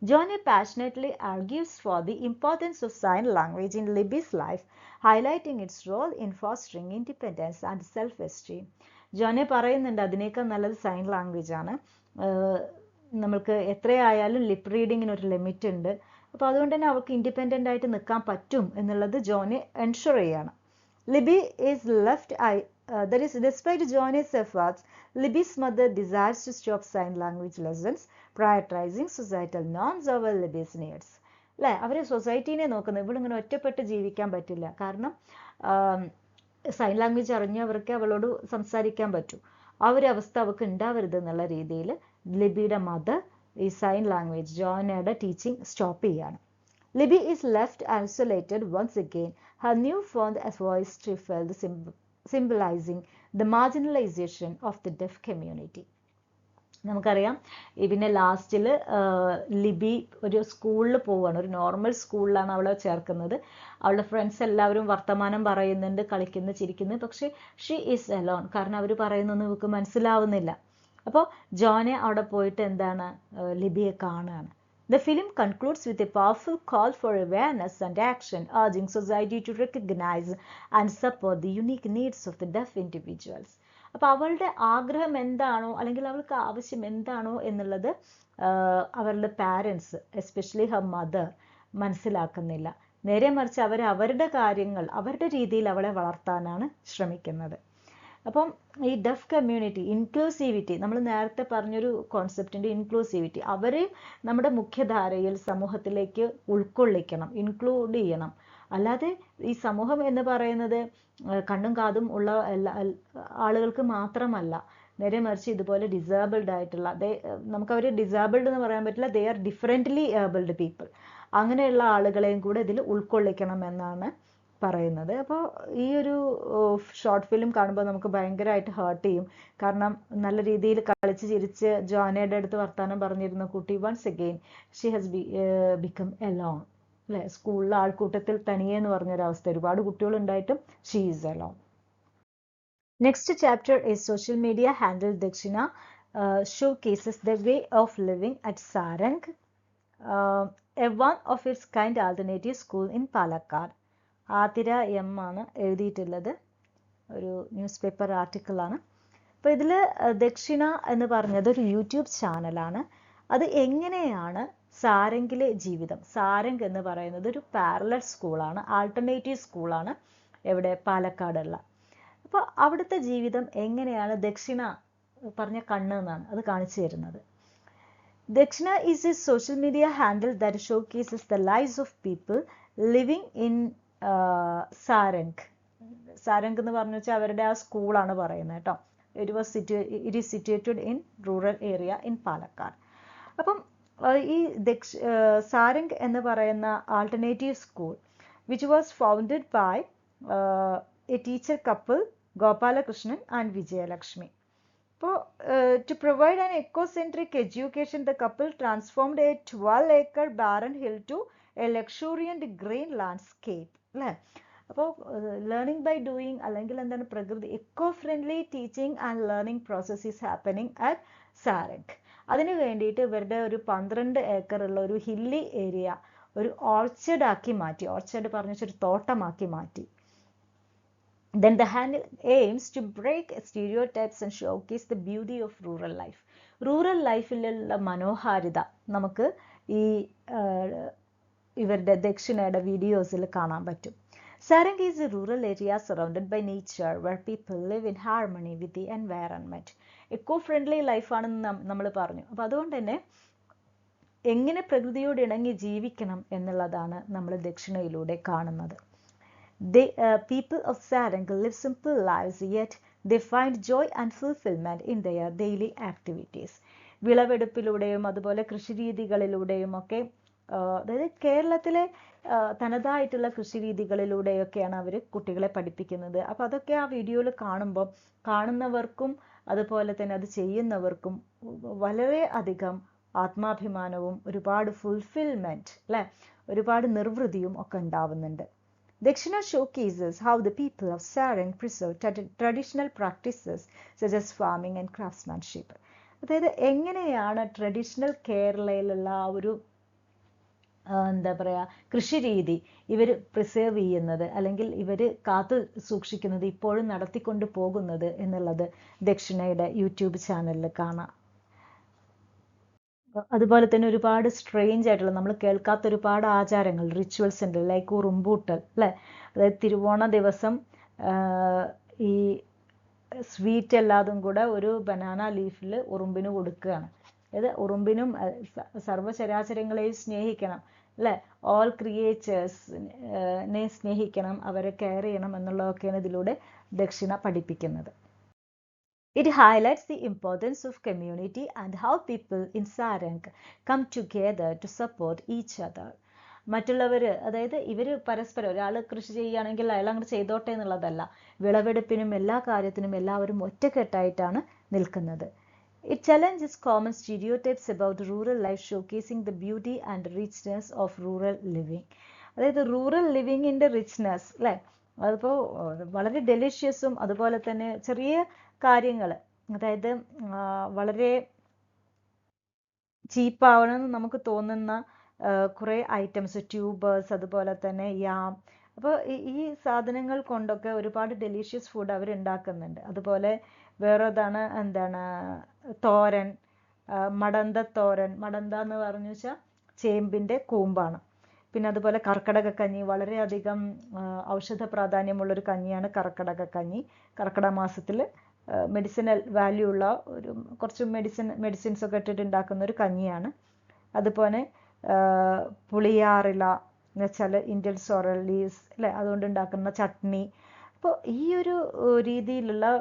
Johnny passionately argues for the importance of sign language in Libby's life, highlighting its role in fostering independence and self-esteem. ജോനെ പറയുന്നുണ്ട് അതിനേക്കാൾ നല്ലത് സൈൻ ലാംഗ്വേജ് ആണ്. നമ്മൾക്ക് എത്രയായാലും ലിപ്പ് റീഡിങ്ങിന് ഒരു ലിമിറ്റ് ഉണ്ട്. അപ്പോൾ അതുകൊണ്ട് തന്നെ അവൾക്ക് ഇൻഡിപെൻഡൻ്റ് ആയിട്ട് നിൽക്കാൻ പറ്റും എന്നുള്ളത് ജോനെ എൻഷുർ ചെയ്യാണ്. Libby is left that is, despite Johnny's efforts, Libby's mother desires to stop sign language lessons, prioritizing societal norms over Libby's needs. അല്ലേ, അവർ സൊസൈറ്റീനെ നോക്കുന്നത്. ഇവളിങ്ങനെ ഒറ്റപ്പെട്ട് ജീവിക്കാൻ പറ്റില്ല. കാരണം സൈൻ ലാംഗ്വേജ് അറിഞ്ഞവർക്ക് അവളോട് സംസാരിക്കാൻ പറ്റും. ആ ഒരു അവസ്ഥ അവൾക്ക് ഉണ്ടാവരുത് എന്നുള്ള രീതിയിൽ ലിബിയുടെ മദർ ഈ സൈൻ ലാംഗ്വേജ് ജോനയുടെ ടീച്ചിങ് സ്റ്റോപ്പ് ചെയ്യാണ്. Libby is left isolated once again, her newfound voice stifled, symbolizing the marginalization of the deaf community. നമുക്കറിയാം പിന്നെ ലാസ്റ്റിൽ ലിബി ഒരു സ്കൂളിൽ പോവുകയാണ്. ഒരു നോർമൽ സ്കൂളിലാണ് അവളെ ചേർക്കുന്നത്. അവളുടെ ഫ്രണ്ട്സ് എല്ലാവരും വർത്തമാനം പറയുന്നുണ്ട്, കളിക്കുന്നു, ചിരിക്കുന്നു. പക്ഷേ ഷീ ഈസ് അലോൺ. കാരണം അവർ പറയുന്നൊന്നും ഇവൾക്ക് മനസ്സിലാവുന്നില്ല. അപ്പോൾ ജോനെ അവിടെ പോയിട്ട് എന്താണ് ലിബിയെ കാണുകയാണ്. The film concludes with a powerful call for awareness and action, urging society to recognize and support the unique needs of the deaf individuals. അപ്പോൾ അവളുടെ ആഗ്രഹം എന്താണോ അല്ലെങ്കിൽ അവൾക്ക് ആവശ്യം എന്താണോ എന്നുള്ളത് അവരുടെ പാരൻസ്, എസ്പെഷ്യലി ഹർ മദർ, മനസ്സിലാക്കുന്നില്ല. നേരെ മറിച്ച് അവരുടെ കാര്യങ്ങൾ അവരുടെ രീതിയിൽ അവളെ വളർത്താനാണ് ശ്രമിക്കുന്നത്. അപ്പം ഈ ഡെഫ് കമ്മ്യൂണിറ്റി ഇൻക്ലൂസിവിറ്റി, നമ്മൾ നേരത്തെ പറഞ്ഞൊരു കോൺസെപ്റ്റിൻ്റെ ഇൻക്ലൂസിവിറ്റി, അവരെ നമ്മുടെ മുഖ്യധാരയിൽ സമൂഹത്തിലേക്ക് ഉൾക്കൊള്ളിക്കണം, ഇൻക്ലൂഡ് ചെയ്യണം. അല്ലാതെ ഈ സമൂഹം എന്ന് പറയുന്നത് കണ്ണും കാതും ഉള്ള ആളുകൾക്ക് മാത്രമല്ല, നേരെ മറിച്ച് ഇതുപോലെ ഡിസേബിൾഡ് ആയിട്ടുള്ള, നമുക്കവർ ഡിസേബിൾഡ് എന്ന് പറയാൻ പറ്റില്ല, they are differently abled people, അങ്ങനെയുള്ള ആളുകളെയും കൂടെ ഇതിൽ ഉൾക്കൊള്ളിക്കണം എന്നാണ് പറയുന്നത്. അപ്പോൾ ഈ ഒരു ഷോർട്ട് ഫിലിം കാണുമ്പോൾ നമുക്ക് ഭയങ്കരമായിട്ട് ഹേർട്ട് ചെയ്യും. കാരണം നല്ല രീതിയിൽ കളിച്ച് ചിരിച്ച് ജോനയുടെ അടുത്ത് വർത്താനം പറഞ്ഞിരുന്ന കുട്ടി once again she has become alone. അല്ലേ, സ്കൂളിലെ ആൾക്കൂട്ടത്തിൽ തനിയെ എന്ന് പറഞ്ഞൊരവസ്ഥ. ഒരുപാട് കുട്ടികളുണ്ടായിട്ടും she is alone. Next chapter is social media handle Dakshina showcases the way of living at Sarang, a one of its kind alternative school in Palakkad. Athira M ആണ് എഴുതിയിട്ടുള്ളത്. ഒരു ന്യൂസ് പേപ്പർ ആർട്ടിക്കിളാണ്. അപ്പോൾ ഇതിൽ ദക്ഷിണ എന്ന് പറഞ്ഞത് ഒരു യൂട്യൂബ് ചാനലാണ്. അത് എങ്ങനെയാണ് സാരംഗിലെ ജീവിതം, സാരംഗ് എന്ന് പറയുന്നത് ഒരു പാരലൽ സ്കൂളാണ്, ആൾട്ടർനേറ്റീവ് സ്കൂളാണ് എവിടെ, പാലക്കാടുള്ള. അപ്പോൾ അവിടുത്തെ ജീവിതം എങ്ങനെയാണ് ദക്ഷിണ പറഞ്ഞ കണ്ണ് എന്നാണ് അത് കാണിച്ചു തരുന്നത്. Dakshina is a social media handle that showcases the lives of people living in Sarang. Sarang എന്ന് പറഞ്ഞു വെച്ചാൽ അവരുടെ ആ സ്കൂളാണ് പറയുന്നത് കേട്ടോ. It is situated in rural area in Palakkad. അപ്പം ഈ സാരംഗ് എന്ന് പറയുന്ന alternative school which was founded by a teacher couple, Gopalakrishnan and Vijayalakshmi. To provide an eco-centric education, the couple transformed a 12-acre barren hill to a luxuriant green landscape. Learning by doing, അല്ലെങ്കിൽ എന്താണ് പ്രകൃതി eco-friendly teaching and learning process is happening at Sarang. അതിനു വേണ്ടിയിട്ട് ഇവരുടെ ഒരു 12 acre ഉള്ള ഒരു hilly area ഒരു ഓർച്ചർഡ് ആക്കി മാറ്റി. ഓർച്ചർഡ് പറഞ്ഞ ഒരു തോട്ടമാക്കി മാറ്റി. Then the handle aims to break stereotypes and showcase the beauty of rural life. Rural ലൈഫിലുള്ള മനോഹാരിത നമുക്ക് ഈ ഇവരുടെ ദക്ഷിണയുടെ വീഡിയോസിൽ കാണാൻ പറ്റും. Sarang is a rural area surrounded by nature where people live in harmony with the environment. Eco-friendly life ആണെന്ന് നമ്മൾ പറഞ്ഞു. അപ്പോൾ അതുകൊണ്ട് തന്നെ എങ്ങനെ പ്രകൃതിയോട് ഇണങ്ങി ജീവിക്കണം എന്നുള്ളതാണ് നമ്മൾ ദക്ഷിണയിലൂടെ കാണുന്നത്. The people of Sarang live simple lives, yet they find joy and fulfillment in their daily activities. വിളവെടുപ്പിലൂടെയും അതുപോലെ കൃഷിരീതികളിലൂടെയും ഒക്കെ അതായത് കേരളത്തിലെ തനതായിട്ടുള്ള കൃഷിരീതികളിലൂടെയൊക്കെയാണ് അവർ കുട്ടികളെ പഠിപ്പിക്കുന്നത്. അപ്പോൾ അതൊക്കെ ആ വീഡിയോയിൽ കാണുമ്പോൾ കാണുന്നവർക്കും അതുപോലെ തന്നെ അത് ചെയ്യുന്നവർക്കും വളരെ അധികം ആത്മാഭിമാനവും ഒരുപാട് ഫുൾഫിൽമെന്റ് അല്ലെ ഒരുപാട് നിർവൃതിയും ഒക്കെ ഉണ്ടാവുന്നുണ്ട്. Dakshina showcases how the people of Sarang preserve traditional practices such as farming and craftsmanship. അതായത് എങ്ങനെയാണ് ട്രഡീഷണൽ കേരളയിലുള്ള ആ ഒരു എന്താ പറയുക കൃഷിരീതി ഇവർ പ്രിസേർവ് ചെയ്യുന്നത് അല്ലെങ്കിൽ ഇവർ കാത്തു സൂക്ഷിക്കുന്നത് ഇപ്പോഴും നടത്തിക്കൊണ്ട് പോകുന്നത് എന്നുള്ളത് ദക്ഷിണയുടെ യൂട്യൂബ് ചാനലിൽ കാണാം. അതുപോലെ തന്നെ ഒരുപാട് സ്ട്രേഞ്ച് ആയിട്ടുള്ള നമ്മൾ കേൾക്കാത്ത ഒരുപാട് ആചാരങ്ങൾ റിച്വൽസ് ഉണ്ട്. ലൈക്ക് ഉറുമ്പൂട്ടൽ അല്ലേ, അതായത് തിരുവോണ ദിവസം ഈ സ്വീറ്റ് എല്ലാതും കൂടെ ഒരു ബനാന ലീഫിൽ ഉറുമ്പിന് കൊടുക്കുകയാണ്. അതായത് ഉറുമ്പിനും സർവ്വചരാചരങ്ങളെയും സ്നേഹിക്കണം അല്ലേ, ഓൾ ക്രിയേച്ചേഴ്സിനെ സ്നേഹിക്കണം, അവരെ കെയർ ചെയ്യണം എന്നുള്ളതൊക്കെയാണ് ഇതിലൂടെ ദക്ഷിണ പഠിപ്പിക്കുന്നത്. It highlights the importance of community and how people in Sarang come together to support each other. മറ്റുള്ളവർ അതായത് ഇവർ പരസ്പരം ഒരാൾ കൃഷി ചെയ്യുകയാണെങ്കിൽ അയാൾ അങ്ങോട്ട് ചെയ്തോട്ടെ എന്നുള്ളതല്ല, വിളവെടുപ്പിനും എല്ലാ കാര്യത്തിനും എല്ലാവരും ഒറ്റക്കെട്ടായിട്ടാണ് നിൽക്കുന്നത്. It challenges common stereotypes about rural life, showcasing the beauty and richness of rural living. അതായത് റൂറൽ ലിവിങ്ങിൻ്റെ റിച്ച്നെസ് അല്ലേ, അതിപ്പോൾ വളരെ ഡെലിഷ്യസും അതുപോലെ തന്നെ ചെറിയ കാര്യങ്ങൾ അതായത് വളരെ ചീപ്പാവണമെന്ന് നമുക്ക് തോന്നുന്ന കുറേ ഐറ്റംസ് ട്യൂബേഴ്സ് അതുപോലെ തന്നെ യാം, അപ്പോൾ ഈ സാധനങ്ങൾ കൊണ്ടൊക്കെ ഒരുപാട് ഡെലീഷ്യസ് ഫുഡ് അവർ ഉണ്ടാക്കുന്നുണ്ട്. അതുപോലെ വേറെതാണ് എന്താണ് തോരൻ, മടന്ത തോരൻ, മടന്ത എന്ന് പറഞ്ഞു വെച്ചാൽ ചേമ്പിൻ്റെ കൂമ്പാണ്. പിന്നെ അതുപോലെ കർക്കിടകക്കഞ്ഞി, വളരെയധികം ഔഷധ പ്രാധാന്യമുള്ളൊരു കഞ്ഞിയാണ് കർക്കിടകക്കഞ്ഞി. കർക്കിടക മാസത്തിൽ മെഡിസിനൽ വാല്യൂ ഉള്ള ഒരു കുറച്ച് മെഡിസിൻസ് ഒക്കെ ഇട്ടിട്ട് ഉണ്ടാക്കുന്ന ഒരു കഞ്ഞിയാണ്. അതുപോലെ പുളിയാറില എന്ന് വെച്ചാൽ ഇന്ത്യൻ സോറൽ ലീവ്സ് അല്ലേ, അതുകൊണ്ട് ഉണ്ടാക്കുന്ന ചട്നി. അപ്പോൾ ഈ ഒരു രീതിയിലുള്ള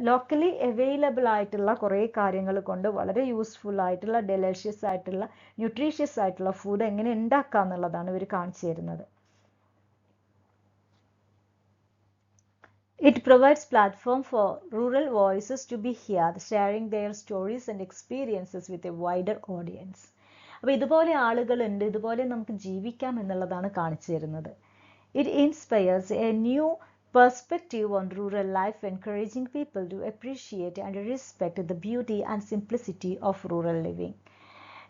ലോക്കലി അവൈലബിൾ ആയിട്ടുള്ള കുറേ കാര്യങ്ങൾ കൊണ്ട് വളരെ യൂസ്ഫുൾ ആയിട്ടുള്ള ഡെലിഷ്യസ് ആയിട്ടുള്ള ന്യൂട്രീഷ്യസ് ആയിട്ടുള്ള ഫുഡ് എങ്ങനെ ഉണ്ടാക്കാം എന്നുള്ളതാണ് ഇവർ കാണിച്ചു തരുന്നത്. It provides platform for rural voices to be heard, sharing their stories and experiences with a wider audience. അപ്പോൾ ഇതുപോലെ ആളുകളുണ്ട്, ഇതുപോലെ നമുക്ക് ജീവിക്കാം എന്നുള്ളതാണ് കാണിച്ചു തരുന്നത്. It inspires a new perspective on rural life, encouraging people to appreciate and respect the beauty and simplicity of rural living.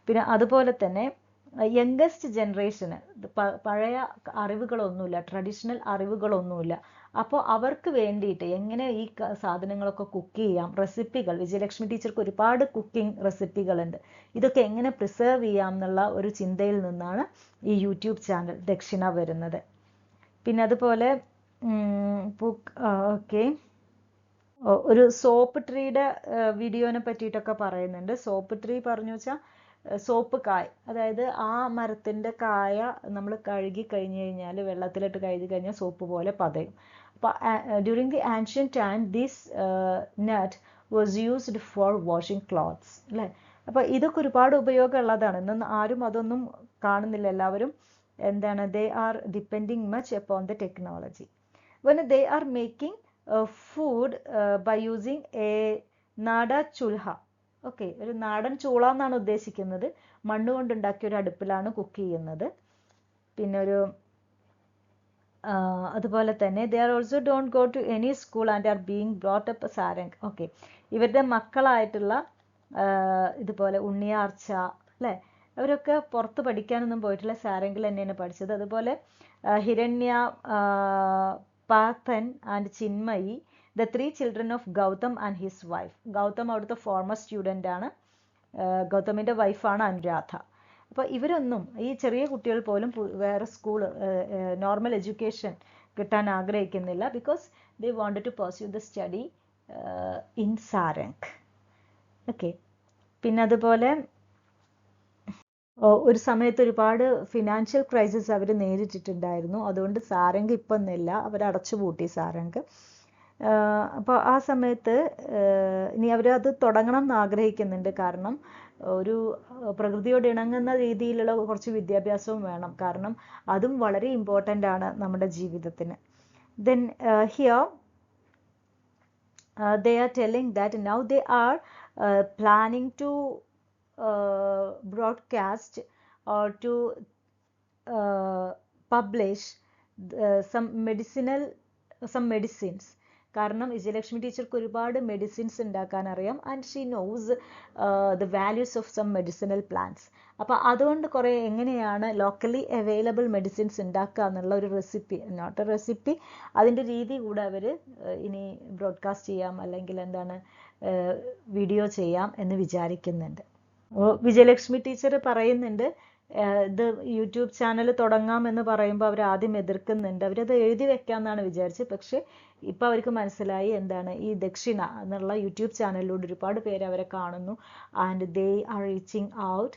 പിന്നെ അതുപോലെ തന്നെ യംഗസ്റ്റ് ജനറേഷന് പഴയ അറിവുകളൊന്നുമില്ല, ട്രഡീഷണൽ അറിവുകളൊന്നുമില്ല. അപ്പോൾ അവർക്ക് വേണ്ടിയിട്ട് എങ്ങനെ ഈ സാധനങ്ങളൊക്കെ കുക്ക് ചെയ്യാം, റെസിപ്പികൾ, വിജയലക്ഷ്മി ടീച്ചർക്ക് ഒരുപാട് കുക്കിംഗ് റെസിപ്പികളുണ്ട്, ഇതൊക്കെ എങ്ങനെ പ്രിസേർവ് ചെയ്യാം എന്നുള്ള ഒരു ചിന്തയിൽ നിന്നാണ് ഈ യൂട്യൂബ് ചാനൽ ദക്ഷിണ വരുന്നത്. പിന്നെ അതുപോലെ ഓക്കെ ഒരു സോപ്പ് ട്രീയുടെ വീഡിയോനെ പറ്റിയിട്ടൊക്കെ പറയുന്നുണ്ട്. സോപ്പ് ട്രീ പറഞ്ഞു വെച്ചാൽ സോപ്പ് കായ, അതായത് ആ മരത്തിൻ്റെ കായ നമ്മൾ കഴുകി കഴിഞ്ഞ് കഴിഞ്ഞാൽ വെള്ളത്തിലിട്ട് കഴുകി കഴിഞ്ഞാൽ സോപ്പ് പോലെ പതയും. അപ്പോൾ during the ancient time this nut was used for washing clothes അല്ലേ. അപ്പോൾ ഇതൊക്കെ ഒരുപാട് ഉപയോഗമുള്ളതാണ്. ഇന്ന് ആരും അതൊന്നും കാണുന്നില്ല, എല്ലാവരും എന്താണ് they are depending much upon the technology. when they are making food by using a nada chulha. Okay, ഒരു നാടൻ ചൂള എന്നാണ് ഉദ്ദേശിക്കുന്നത്. മണ്ണ് കൊണ്ടുണ്ടാക്കിയ ഒരു അടുപ്പിലാണ് കുക്ക് ചെയ്യുന്നത്. പിന്നെ ഒരു അതുപോലെ തന്നെ they are also don't go to any school and are being brought up sarang. Okay, ഇവരുടെ മക്കളായിട്ടുള്ള ഇതുപോലെ ഉണ്ണിയാർച്ച അല്ലേ, അവരൊക്കെ പുറത്ത് പഠിക്കാനൊന്നും പോയിട്ടില്ല, സാരംഗിൽ തന്നെയാണ് പഠിച്ചത്. അതുപോലെ Hiranya, Parthan and Chinmayi, the 3 children of Gautam and his wife. Gautam അവിടുത്തെ ഫോർമർ സ്റ്റുഡൻ്റ് ആണ്. ഗൗതമിൻ്റെ വൈഫാണ് അനുരാധ. അപ്പോൾ ഇവരൊന്നും, ഈ ചെറിയ കുട്ടികൾ പോലും വേറെ സ്കൂൾ നോർമൽ എഡ്യൂക്കേഷൻ കിട്ടാൻ ആഗ്രഹിക്കുന്നില്ല. Because they wanted to pursue the study in Sarang. Okay, പിന്നെ അതുപോലെ ഒരു സമയത്ത് ഒരുപാട് ഫിനാൻഷ്യൽ ക്രൈസിസ് അവർ നേരിട്ടിട്ടുണ്ടായിരുന്നു. അതുകൊണ്ട് സാരംഗ് ഇപ്പം ഒന്നുമില്ല, അവർ അടച്ചുപൂട്ടി സാരംഗ്. അപ്പോൾ ആ സമയത്ത് ഇനി അവർ അത് തുടങ്ങണം എന്ന് ആഗ്രഹിക്കുന്നുണ്ട്. കാരണം ഒരു പ്രകൃതിയോട് ഇണങ്ങുന്ന രീതിയിലുള്ള കുറച്ച് വിദ്യാഭ്യാസവും വേണം. കാരണം അതും വളരെ ഇമ്പോർട്ടൻ്റ് ആണ് നമ്മുടെ ജീവിതത്തിന്. Then here they are telling that now they are planning to broadcast or to publish some medicines. കാരണം വിജയലക്ഷ്മി ടീച്ചർക്ക് ഒരുപാട് മെഡിസിൻസ് ഉണ്ടാക്കാൻ അറിയാം. And she knows the values of some medicinal plants. അപ്പോൾ അതുകൊണ്ട് കുറേ എങ്ങനെയാണ് ലോക്കലി അവൈലബിൾ മെഡിസിൻസ് ഉണ്ടാക്കുക എന്നുള്ള ഒരു റെസിപ്പി, നോട്ട് എ റെസിപ്പി, അതിൻ്റെ രീതി കൂടെ അവർ ഇനി ബ്രോഡ്കാസ്റ്റ് ചെയ്യാം, അല്ലെങ്കിൽ എന്താണ് വീഡിയോ ചെയ്യാം എന്ന് വിചാരിക്കുന്നുണ്ട്. വിജയലക്ഷ്മി ടീച്ചർ പറയുന്നുണ്ട് ഇത് യൂട്യൂബ് ചാനൽ തുടങ്ങാമെന്ന് പറയുമ്പോൾ അവർ ആദ്യം എതിർക്കുന്നുണ്ട്. അവരത് എഴുതി വെക്കാമെന്നാണ് വിചാരിച്ചത്. പക്ഷേ ഇപ്പം അവർക്ക് മനസ്സിലായി എന്താണ് ഈ ദക്ഷിണ എന്നുള്ള യൂട്യൂബ് ചാനലിലൂടെ ഒരുപാട് പേര് അവരെ കാണുന്നു. And they are reaching out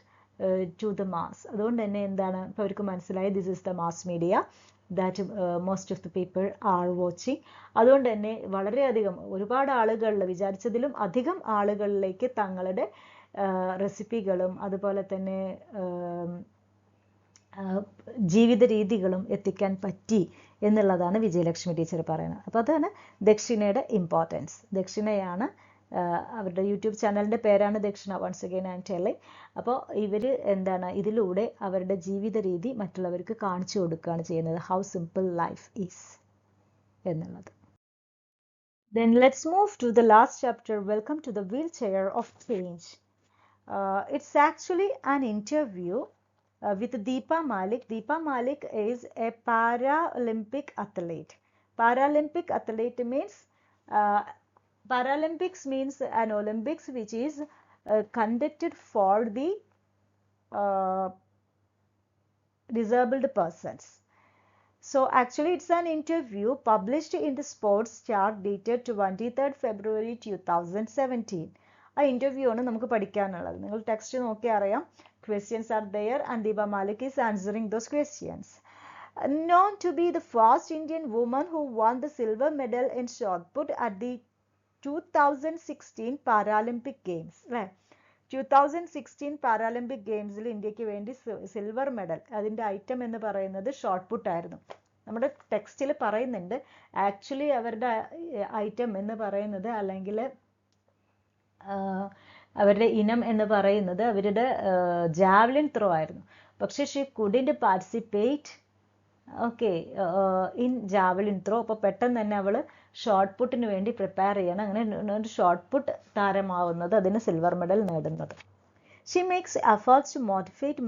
to the mass. അതുകൊണ്ട് തന്നെ എന്താണ് ഇപ്പം അവർക്ക് മനസ്സിലായി this is the mass media that most of the people are watching. അതുകൊണ്ട് തന്നെ വളരെയധികം ഒരുപാട് ആളുകളിൽ, വിചാരിച്ചതിലും അധികം ആളുകളിലേക്ക് തങ്ങളുടെ റെസിപ്പികളും അതുപോലെ തന്നെ ജീവിത രീതികളും എത്തിക്കാൻ പറ്റി എന്നുള്ളതാണ് വിജയലക്ഷ്മി ടീച്ചർ പറയുന്നത്. അപ്പോൾ അതാണ് ദക്ഷിണയുടെ ഇമ്പോർട്ടൻസ്. ദക്ഷിണയാണ് അവരുടെ യൂട്യൂബ് ചാനലിൻ്റെ പേരാണ് Dakshina, once again I am telling. അപ്പോൾ ഇവർ എന്താണ് ഇതിലൂടെ അവരുടെ ജീവിത രീതി മറ്റുള്ളവർക്ക് കാണിച്ചു കൊടുക്കുകയാണ് ചെയ്യുന്നത്, ഹൗ സിമ്പിൾ ലൈഫ് ഈസ് എന്നുള്ളത്. Then let's move to the last chapter, Welcome to the Wheelchair of Change. It's actually an interview with Deepa Malik. Deepa Malik is a Paralympic athlete. Paralympic athlete means, Paralympics means an Olympics which is conducted for the disabled persons. So actually it's an interview published in the Sports Chart dated 23rd February 2017. ആ interview ആണ് നമുക്ക് പഠിക്കാനുള്ളത്. നിങ്ങൾ text നോക്കി അറിയാം. Questions are there and Deepa Malik is answering those questions. Known to be the first Indian woman who won the silver medal in shot put at the 2016 Paralympic Games. 2016 Paralympic ഗെയിംസിൽ ഇന്ത്യക്ക് വേണ്ടി silver medal, അതിൻ്റെ item എന്ന് പറയുന്നത് shot put ആയിരുന്നു. നമ്മുടെ ടെക്സ്റ്റിൽ പറയുന്നുണ്ട് ആക്ച്വലി അവരുടെ ഐറ്റം എന്ന് പറയുന്നത്, അല്ലെങ്കിൽ അവരുടെ ഇനം എന്ന് പറയുന്നത് അവരുടെ ജാവലിൻ ത്രോ ആയിരുന്നു. പക്ഷേ she couldn't participate in javelin throw. അപ്പോൾ പെട്ടെന്ന് തന്നെ അവൾ ഷോട്ട് പുട്ടിന് വേണ്ടി പ്രിപ്പയർ ചെയ്യണം. അങ്ങനെ ഒരു ഷോട്ട് പുട്ട് താരമാവുന്നത്, അതിന് സിൽവർ മെഡൽ നേടുന്നത്. She makes efforts to motivate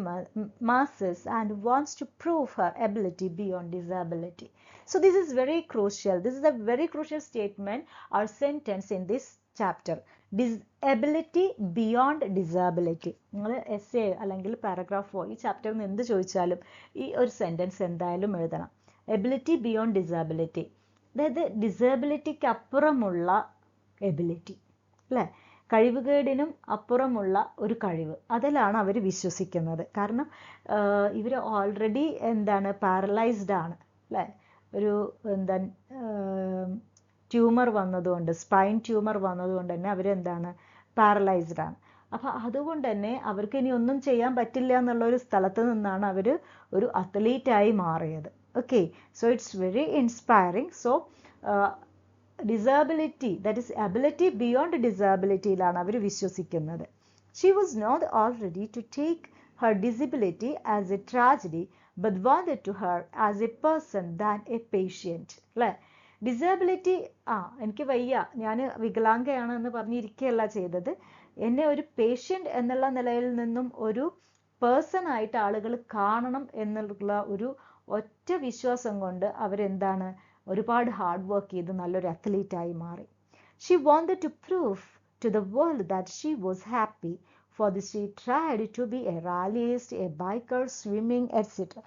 masses and wants to prove her ability beyond disability. So this is very crucial. This is a very crucial statement or sentence in this chapter. Disability beyond disability. നിങ്ങൾ essay അല്ലെങ്കിൽ പാരഗ്രാഫോ ഈ ചാപ്റ്ററിൽ നിന്ന് എന്ത് ചോദിച്ചാലും ഈ ഒരു sentence എന്തായാലും എഴുതണം. എബിലിറ്റി ബിയോണ്ട് ഡിസാബിലിറ്റി, അതായത് ഡിസബിലിറ്റിക്ക് അപ്പുറമുള്ള എബിലിറ്റി അല്ലേ, കഴിവുകേടിനും അപ്പുറമുള്ള ഒരു കഴിവ്, അതിലാണ് അവർ വിശ്വസിക്കുന്നത്. കാരണം ഇവർ ഓൾറെഡി എന്താണ് പാരലൈസ്ഡ് ആണ് അല്ലേ, ഒരു എന്താ ട്യൂമർ വന്നതുകൊണ്ട്, സ്പൈൻ ട്യൂമർ വന്നതുകൊണ്ട് തന്നെ അവരെന്താണ് പാരലൈസ്ഡ് ആണ്. അപ്പോൾ അതുകൊണ്ട് തന്നെ അവർക്ക് ഇനി ഒന്നും ചെയ്യാൻ പറ്റില്ല എന്നുള്ള ഒരു സ്ഥലത്ത് നിന്നാണ് അവർ ഒരു അത്ലീറ്റായി മാറിയത്. Okay, so it's very inspiring. So disability, that is ability beyond disability യിലാണ് അവർ വിശ്വസിക്കുന്നത്. She was not all ready to take her disability as a tragedy, but wanted to her as a person than a patient. അല്ലേ? Disability, എനിക്ക് വയ്യ, ഞാൻ വികലാംഗയാണെന്ന് പറഞ്ഞിരിക്കുകയല്ല ചെയ്തത്, എന്നെ ഒരു patient എന്നുള്ള നിലയിൽ നിന്നും ഒരു പേഴ്സൺ ആയിട്ട് ആളുകൾ കാണണം എന്നുള്ള ഒരു ഒറ്റ വിശ്വാസം കൊണ്ട് അവരെന്താണ് ഒരുപാട് ഹാർഡ് വർക്ക് ചെയ്ത് നല്ലൊരു അത്ലീറ്റായി മാറി. She wanted to prove to the world that she was happy. For this she tried to be a rallyist, a biker, swimming etcetera.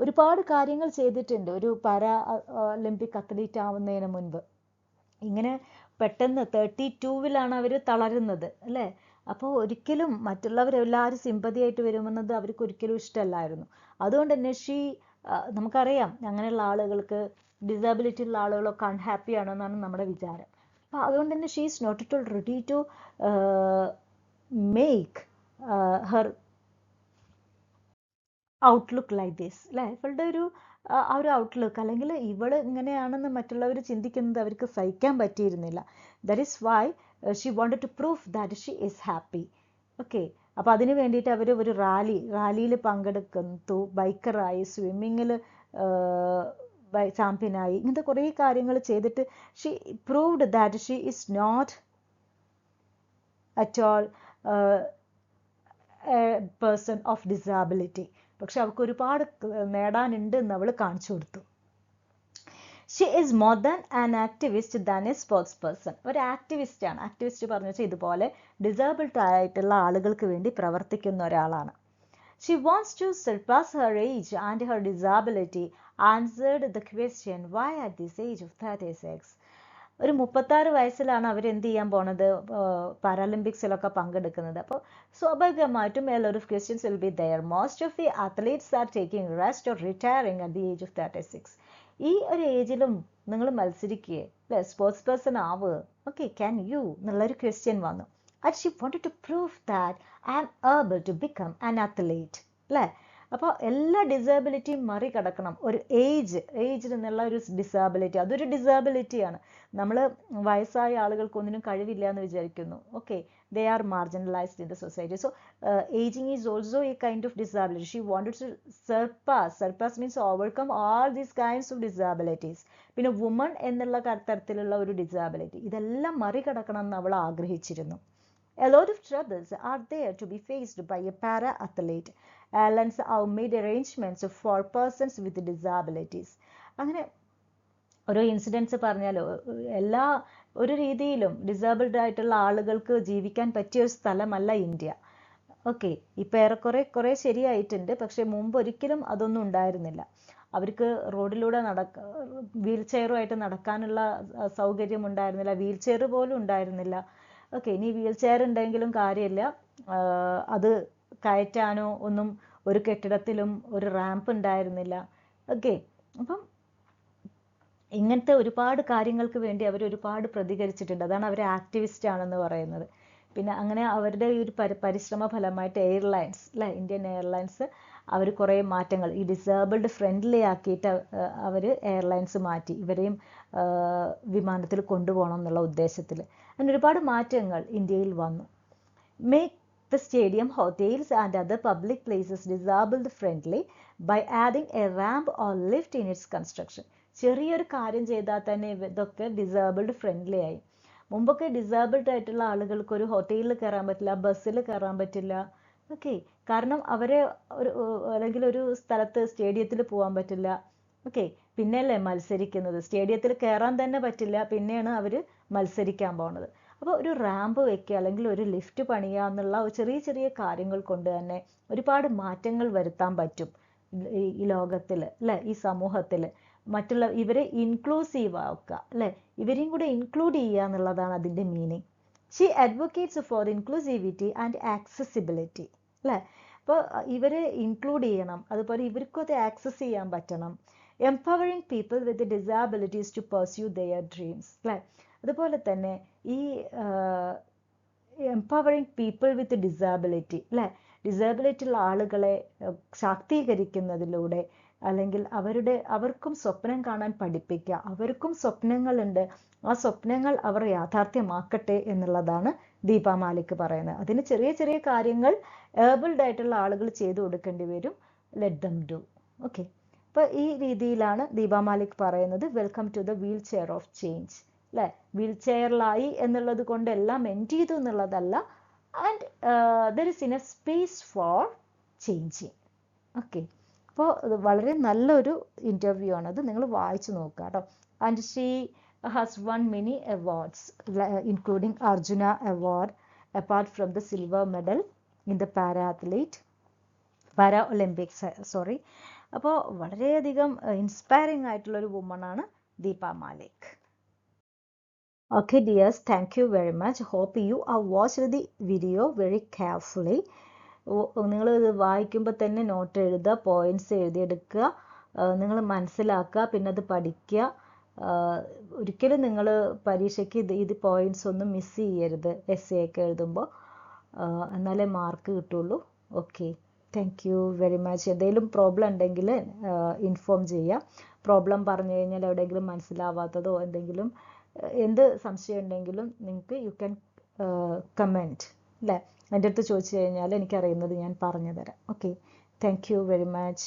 ഒരുപാട് കാര്യങ്ങൾ ചെയ്തിട്ടുണ്ട് ഒരു പാരാ ഒളിമ്പിക് അത്ലീറ്റ് ആവുന്നതിന് മുൻപ്. ഇങ്ങനെ പെട്ടെന്ന് 32-ലാണ് അവർ തളരുന്നത് അല്ലേ? അപ്പോൾ ഒരിക്കലും മറ്റുള്ളവരെല്ലാവരും സിമ്പതിയായിട്ട് വരുമെന്നത് അവർക്ക് ഒരിക്കലും ഇഷ്ടമല്ലായിരുന്നു. അതുകൊണ്ട് തന്നെ നമുക്കറിയാം അങ്ങനെയുള്ള ആളുകൾക്ക്, ഡിസബിലിറ്റി ഉള്ള ആളുകളൊക്കെ അൺഹാപ്പി ആണെന്നാണ് നമ്മുടെ വിചാരം. അപ്പോൾ അതുകൊണ്ട് തന്നെ she is not at all ready to make her outlook like this അല്ലേ? ഇവളുടെ ആ ഒരു ഔട്ട്ലുക്ക്, അല്ലെങ്കിൽ ഇവള് ഇങ്ങനെയാണെന്ന് മറ്റുള്ളവർ ചിന്തിക്കുന്നത് അവർക്ക് സഹിക്കാൻ പറ്റിയിരുന്നില്ല. That is why she wanted to prove that she is happy. Okay, അപ്പോൾ അതിന് വേണ്ടിയിട്ട് അവർ ഒരു റാലിയിൽ പങ്കെടുക്കുന്നു, ബൈക്കറായി, സ്വിമ്മിങ്ങിൽ ചാമ്പ്യനായി, ഇങ്ങനത്തെ കുറേ കാര്യങ്ങൾ ചെയ്തിട്ട് she proved that she is not at all a person of disability. പക്ഷെ അവൾക്ക് ഒരുപാട് നേടാനുണ്ട് എന്ന് അവൾ കാണിച്ചു കൊടുത്തു. She is more than an activist than a sports person. ഒരു ആക്ടിവിസ്റ്റാണ്. ആക്ടിവിസ്റ്റ് പറഞ്ഞു വെച്ചാൽ ഇതുപോലെ ഡിസേബിൾഡ് ആയിട്ടുള്ള ആളുകൾക്ക് വേണ്ടി പ്രവർത്തിക്കുന്ന ഒരാളാണ്. She wants to surpass her age and her disability, answered the question why at this age of 36. ഒരു 36 വയസ്സിലാണ് അവർ എന്ത് ചെയ്യാൻ പോണത്, പാരാലിമ്പിക്സിലൊക്കെ പങ്കെടുക്കുന്നത്. അപ്പോൾ സ്വാഭാവികമായിട്ടും a lot of questions will be there. Most of the athletes are taking rest or retiring at the age of 36. ഈ ഒരു ഏജിലും നിങ്ങൾ മത്സരിക്കുകയെ അല്ലേ, സ്പോർട്സ് പേഴ്സൺ ആവുക, ഓക്കെ, ക്യാൻ യു എന്നുള്ളൊരു ക്വസ്റ്റ്യൻ വന്നു. And she wanted to prove that I am able to become an athlete അല്ലേ? അപ്പോൾ എല്ലാ ഡിസബിലിറ്റിയും മറികടക്കണം. ഒരു ഏജ് എന്നുള്ള ഒരു ഡിസബിലിറ്റി, അതൊരു ഡിസബിലിറ്റിയാണ്. നമ്മൾ വയസ്സായ ആളുകൾക്ക് ഒന്നിനും കഴിവില്ല എന്ന് വിചാരിക്കുന്നു. Okay, they are marginalised in the society. So ageing is also a kind of disability. She wanted to surpass means overcome all these kinds of disabilities. പിന്നെ വുമൺ എന്നുള്ള തരത്തിലുള്ള ഒരു ഡിസബിലിറ്റി, ഇതെല്ലാം മറികടക്കണം എന്ന് അവൾ ആഗ്രഹിച്ചിരുന്നു. A lot of troubles are there to be faced by a para-athlete. Airlines have made arrangements for persons with disabilities. അങ്ങനെ ഓരോ ഇൻസിഡൻസ് പറഞ്ഞാൽ ഒരു രീതിയിലും ഡിസേബിൾഡ് ആയിട്ടുള്ള ആളുകൾക്ക് ജീവിക്കാൻ പറ്റിയ ഒരു സ്ഥലമല്ല ഇന്ത്യ. ഓക്കെ, ഇപ്പോൾ ഏറെക്കുറെ ശരിയായിട്ടുണ്ട്. പക്ഷെ മുമ്പ് ഒരിക്കലും അതൊന്നും ഉണ്ടായിരുന്നില്ല. അവർക്ക് റോഡിലൂടെ വീൽ ചെയറുമായിട്ട് നടക്കാനുള്ള സൗകര്യം ഉണ്ടായിരുന്നില്ല, വീൽ ചെയർ പോലും ഉണ്ടായിരുന്നില്ല. ഓക്കെ, ഇനി വീൽ ചെയർ ഉണ്ടെങ്കിലും കാര്യമില്ല, അത് കയറ്റാനോ ഒന്നും ഒരു കെട്ടിടത്തിലും ഒരു റാമ്പ് ഉണ്ടായിരുന്നില്ല. ഓക്കെ, അപ്പം ഇങ്ങനത്തെ ഒരുപാട് കാര്യങ്ങൾക്ക് വേണ്ടി അവർ ഒരുപാട് പ്രതികരിച്ചിട്ടുണ്ട്. അതാണ് അവർ ആക്ടിവിസ്റ്റ് ആണെന്ന് പറയുന്നത്. പിന്നെ അങ്ങനെ അവരുടെ ഈ ഒരു പരിശ്രമ ഫലമായിട്ട് എയർലൈൻസ് അല്ലേ, ഇന്ത്യൻ എയർലൈൻസ് അവർ കുറേ മാറ്റങ്ങൾ ഈ ഡിസേബിൾഡ് ഫ്രണ്ട്ലി ആക്കിയിട്ട് അവർ എയർലൈൻസ് മാറ്റി, ഇവരെയും വിമാനത്തിൽ കൊണ്ടുപോകണം എന്നുള്ള ഉദ്ദേശത്തിൽ. അങ്ങനെ ഒരുപാട് മാറ്റങ്ങൾ ഇന്ത്യയിൽ വന്നു. Make the stadium, hotels and other public places disabled friendly by adding a ramp or lift in its construction. ചെറിയൊരു കാര്യം ചെയ്താൽ തന്നെ ഇതൊക്കെ ഡിസേബിൾഡ് ഫ്രണ്ട്ലി ആയി. മുമ്പൊക്കെ ഡിസേബിൾഡ് ആയിട്ടുള്ള ആളുകൾക്ക് ഒരു ഹോട്ടലിൽ കയറാൻ പറ്റില്ല, ബസ്സിൽ കയറാൻ പറ്റില്ല. ഓക്കെ, കാരണം അവരെ അല്ലെങ്കിൽ ഒരു സ്ഥലത്ത് സ്റ്റേഡിയത്തിൽ പോകാൻ പറ്റില്ല. ഓക്കെ, പിന്നെയല്ലേ മത്സരിക്കുന്നത്, സ്റ്റേഡിയത്തിൽ കയറാൻ തന്നെ പറ്റില്ല, പിന്നെയാണ് അവർ മത്സരിക്കാൻ പോകുന്നത്. അപ്പോൾ ഒരു റാമ്പ് വെക്കുക അല്ലെങ്കിൽ ഒരു ലിഫ്റ്റ് പണിയുക എന്നുള്ള ചെറിയ ചെറിയ കാര്യങ്ങൾ കൊണ്ട് തന്നെ ഒരുപാട് മാറ്റങ്ങൾ വരുത്താൻ പറ്റും ഈ ലോകത്തിൽ അല്ലേ, ഈ സമൂഹത്തിൽ. ഇവരെ ഇൻക്ലൂസീവ് ആക്കുക അല്ലേ, ഇവരെയും കൂടെ ഇൻക്ലൂഡ് ചെയ്യുക എന്നുള്ളതാണ് അതിൻ്റെ meaning. She advocates for inclusivity and accessibility അല്ലേ. അപ്പോൾ ഇവരെ ഇൻക്ലൂഡ് ചെയ്യണം, അതുപോലെ ഇവർക്കും അത് ആക്സസ് ചെയ്യാൻ പറ്റണം. Empowering people with disabilities to pursue their dreams അല്ലേ. അതുപോലെ തന്നെ ഈ എംപവറിങ് പീപ്പിൾ വിത്ത് ഡിസബിലിറ്റി അല്ലേ, ഡിസബിലിറ്റി ഉള്ള ആളുകളെ ശാക്തീകരിക്കുന്നതിലൂടെ അല്ലെങ്കിൽ അവർക്കും സ്വപ്നം കാണാൻ പഠിപ്പിക്കുക. അവർക്കും സ്വപ്നങ്ങളുണ്ട്, ആ സ്വപ്നങ്ങൾ അവർ യാഥാർത്ഥ്യമാക്കട്ടെ എന്നുള്ളതാണ് ദീപ മാലിക് പറയുന്നത്. അതിന് ചെറിയ ചെറിയ കാര്യങ്ങൾ ഏബിൾഡ് ആയിട്ടുള്ള ആളുകൾ ചെയ്തു കൊടുക്കേണ്ടി വരും. Let them do. ഓക്കെ, അപ്പോൾ ഈ രീതിയിലാണ് ദീപ മാലിക് പറയുന്നത് welcome to the wheelchair of change. അല്ലേ, വീൽ ചെയറിലായി എന്നുള്ളത് കൊണ്ട് എല്ലാം എൻഡ് ചെയ്തു എന്നുള്ളതല്ല. And there is enough space for changing. Okay, അപ്പോൾ വളരെ നല്ലൊരു ഇൻ്റർവ്യൂ ആണ്. അത് നിങ്ങൾ വായിച്ചു നോക്കുക കേട്ടോ. And she has won many awards including Arjuna Award apart from the silver medal in the Paralympics. Sorry. അപ്പോൾ വളരെയധികം ഇൻസ്പയറിംഗ് ആയിട്ടുള്ളൊരു വുമണാണ് Deepa Malik. Okay dears, thank you very much. Hope you have watched the video very carefully. നിങ്ങൾ ഇത് വായിക്കുമ്പോൾ തന്നെ not എഴുതുക, points എഴുതിയെടുക്കുക, നിങ്ങൾ മനസ്സിലാക്കുക, പിന്നെ അത് പഠിക്കുക. ഒരിക്കലും നിങ്ങൾ പരീക്ഷയ്ക്ക് ഇത് പോയിന്റ്സ് ഒന്നും മിസ് ചെയ്യരുത് എസ്സേ ഒക്കെ എഴുതുമ്പോൾ, എന്നാലേ മാർക്ക് കിട്ടുള്ളൂ. Okay, thank you very much. എന്തെങ്കിലും പ്രോബ്ലം ഉണ്ടെങ്കിൽ ഇൻഫോം ചെയ്യുക. പ്രോബ്ലം പറഞ്ഞു കഴിഞ്ഞാൽ എവിടെയെങ്കിലും മനസ്സിലാവാത്തതോ എന്തെങ്കിലും എന്ത് സംശയം ഉണ്ടെങ്കിലും നിങ്ങൾക്ക് യു ക്യാൻ കമൻറ്റ്, അല്ലേ, എൻ്റെ അടുത്ത് ചോദിച്ചു കഴിഞ്ഞാൽ എനിക്കറിയുന്നത് ഞാൻ പറഞ്ഞു തരാം. Okay, thank you very much.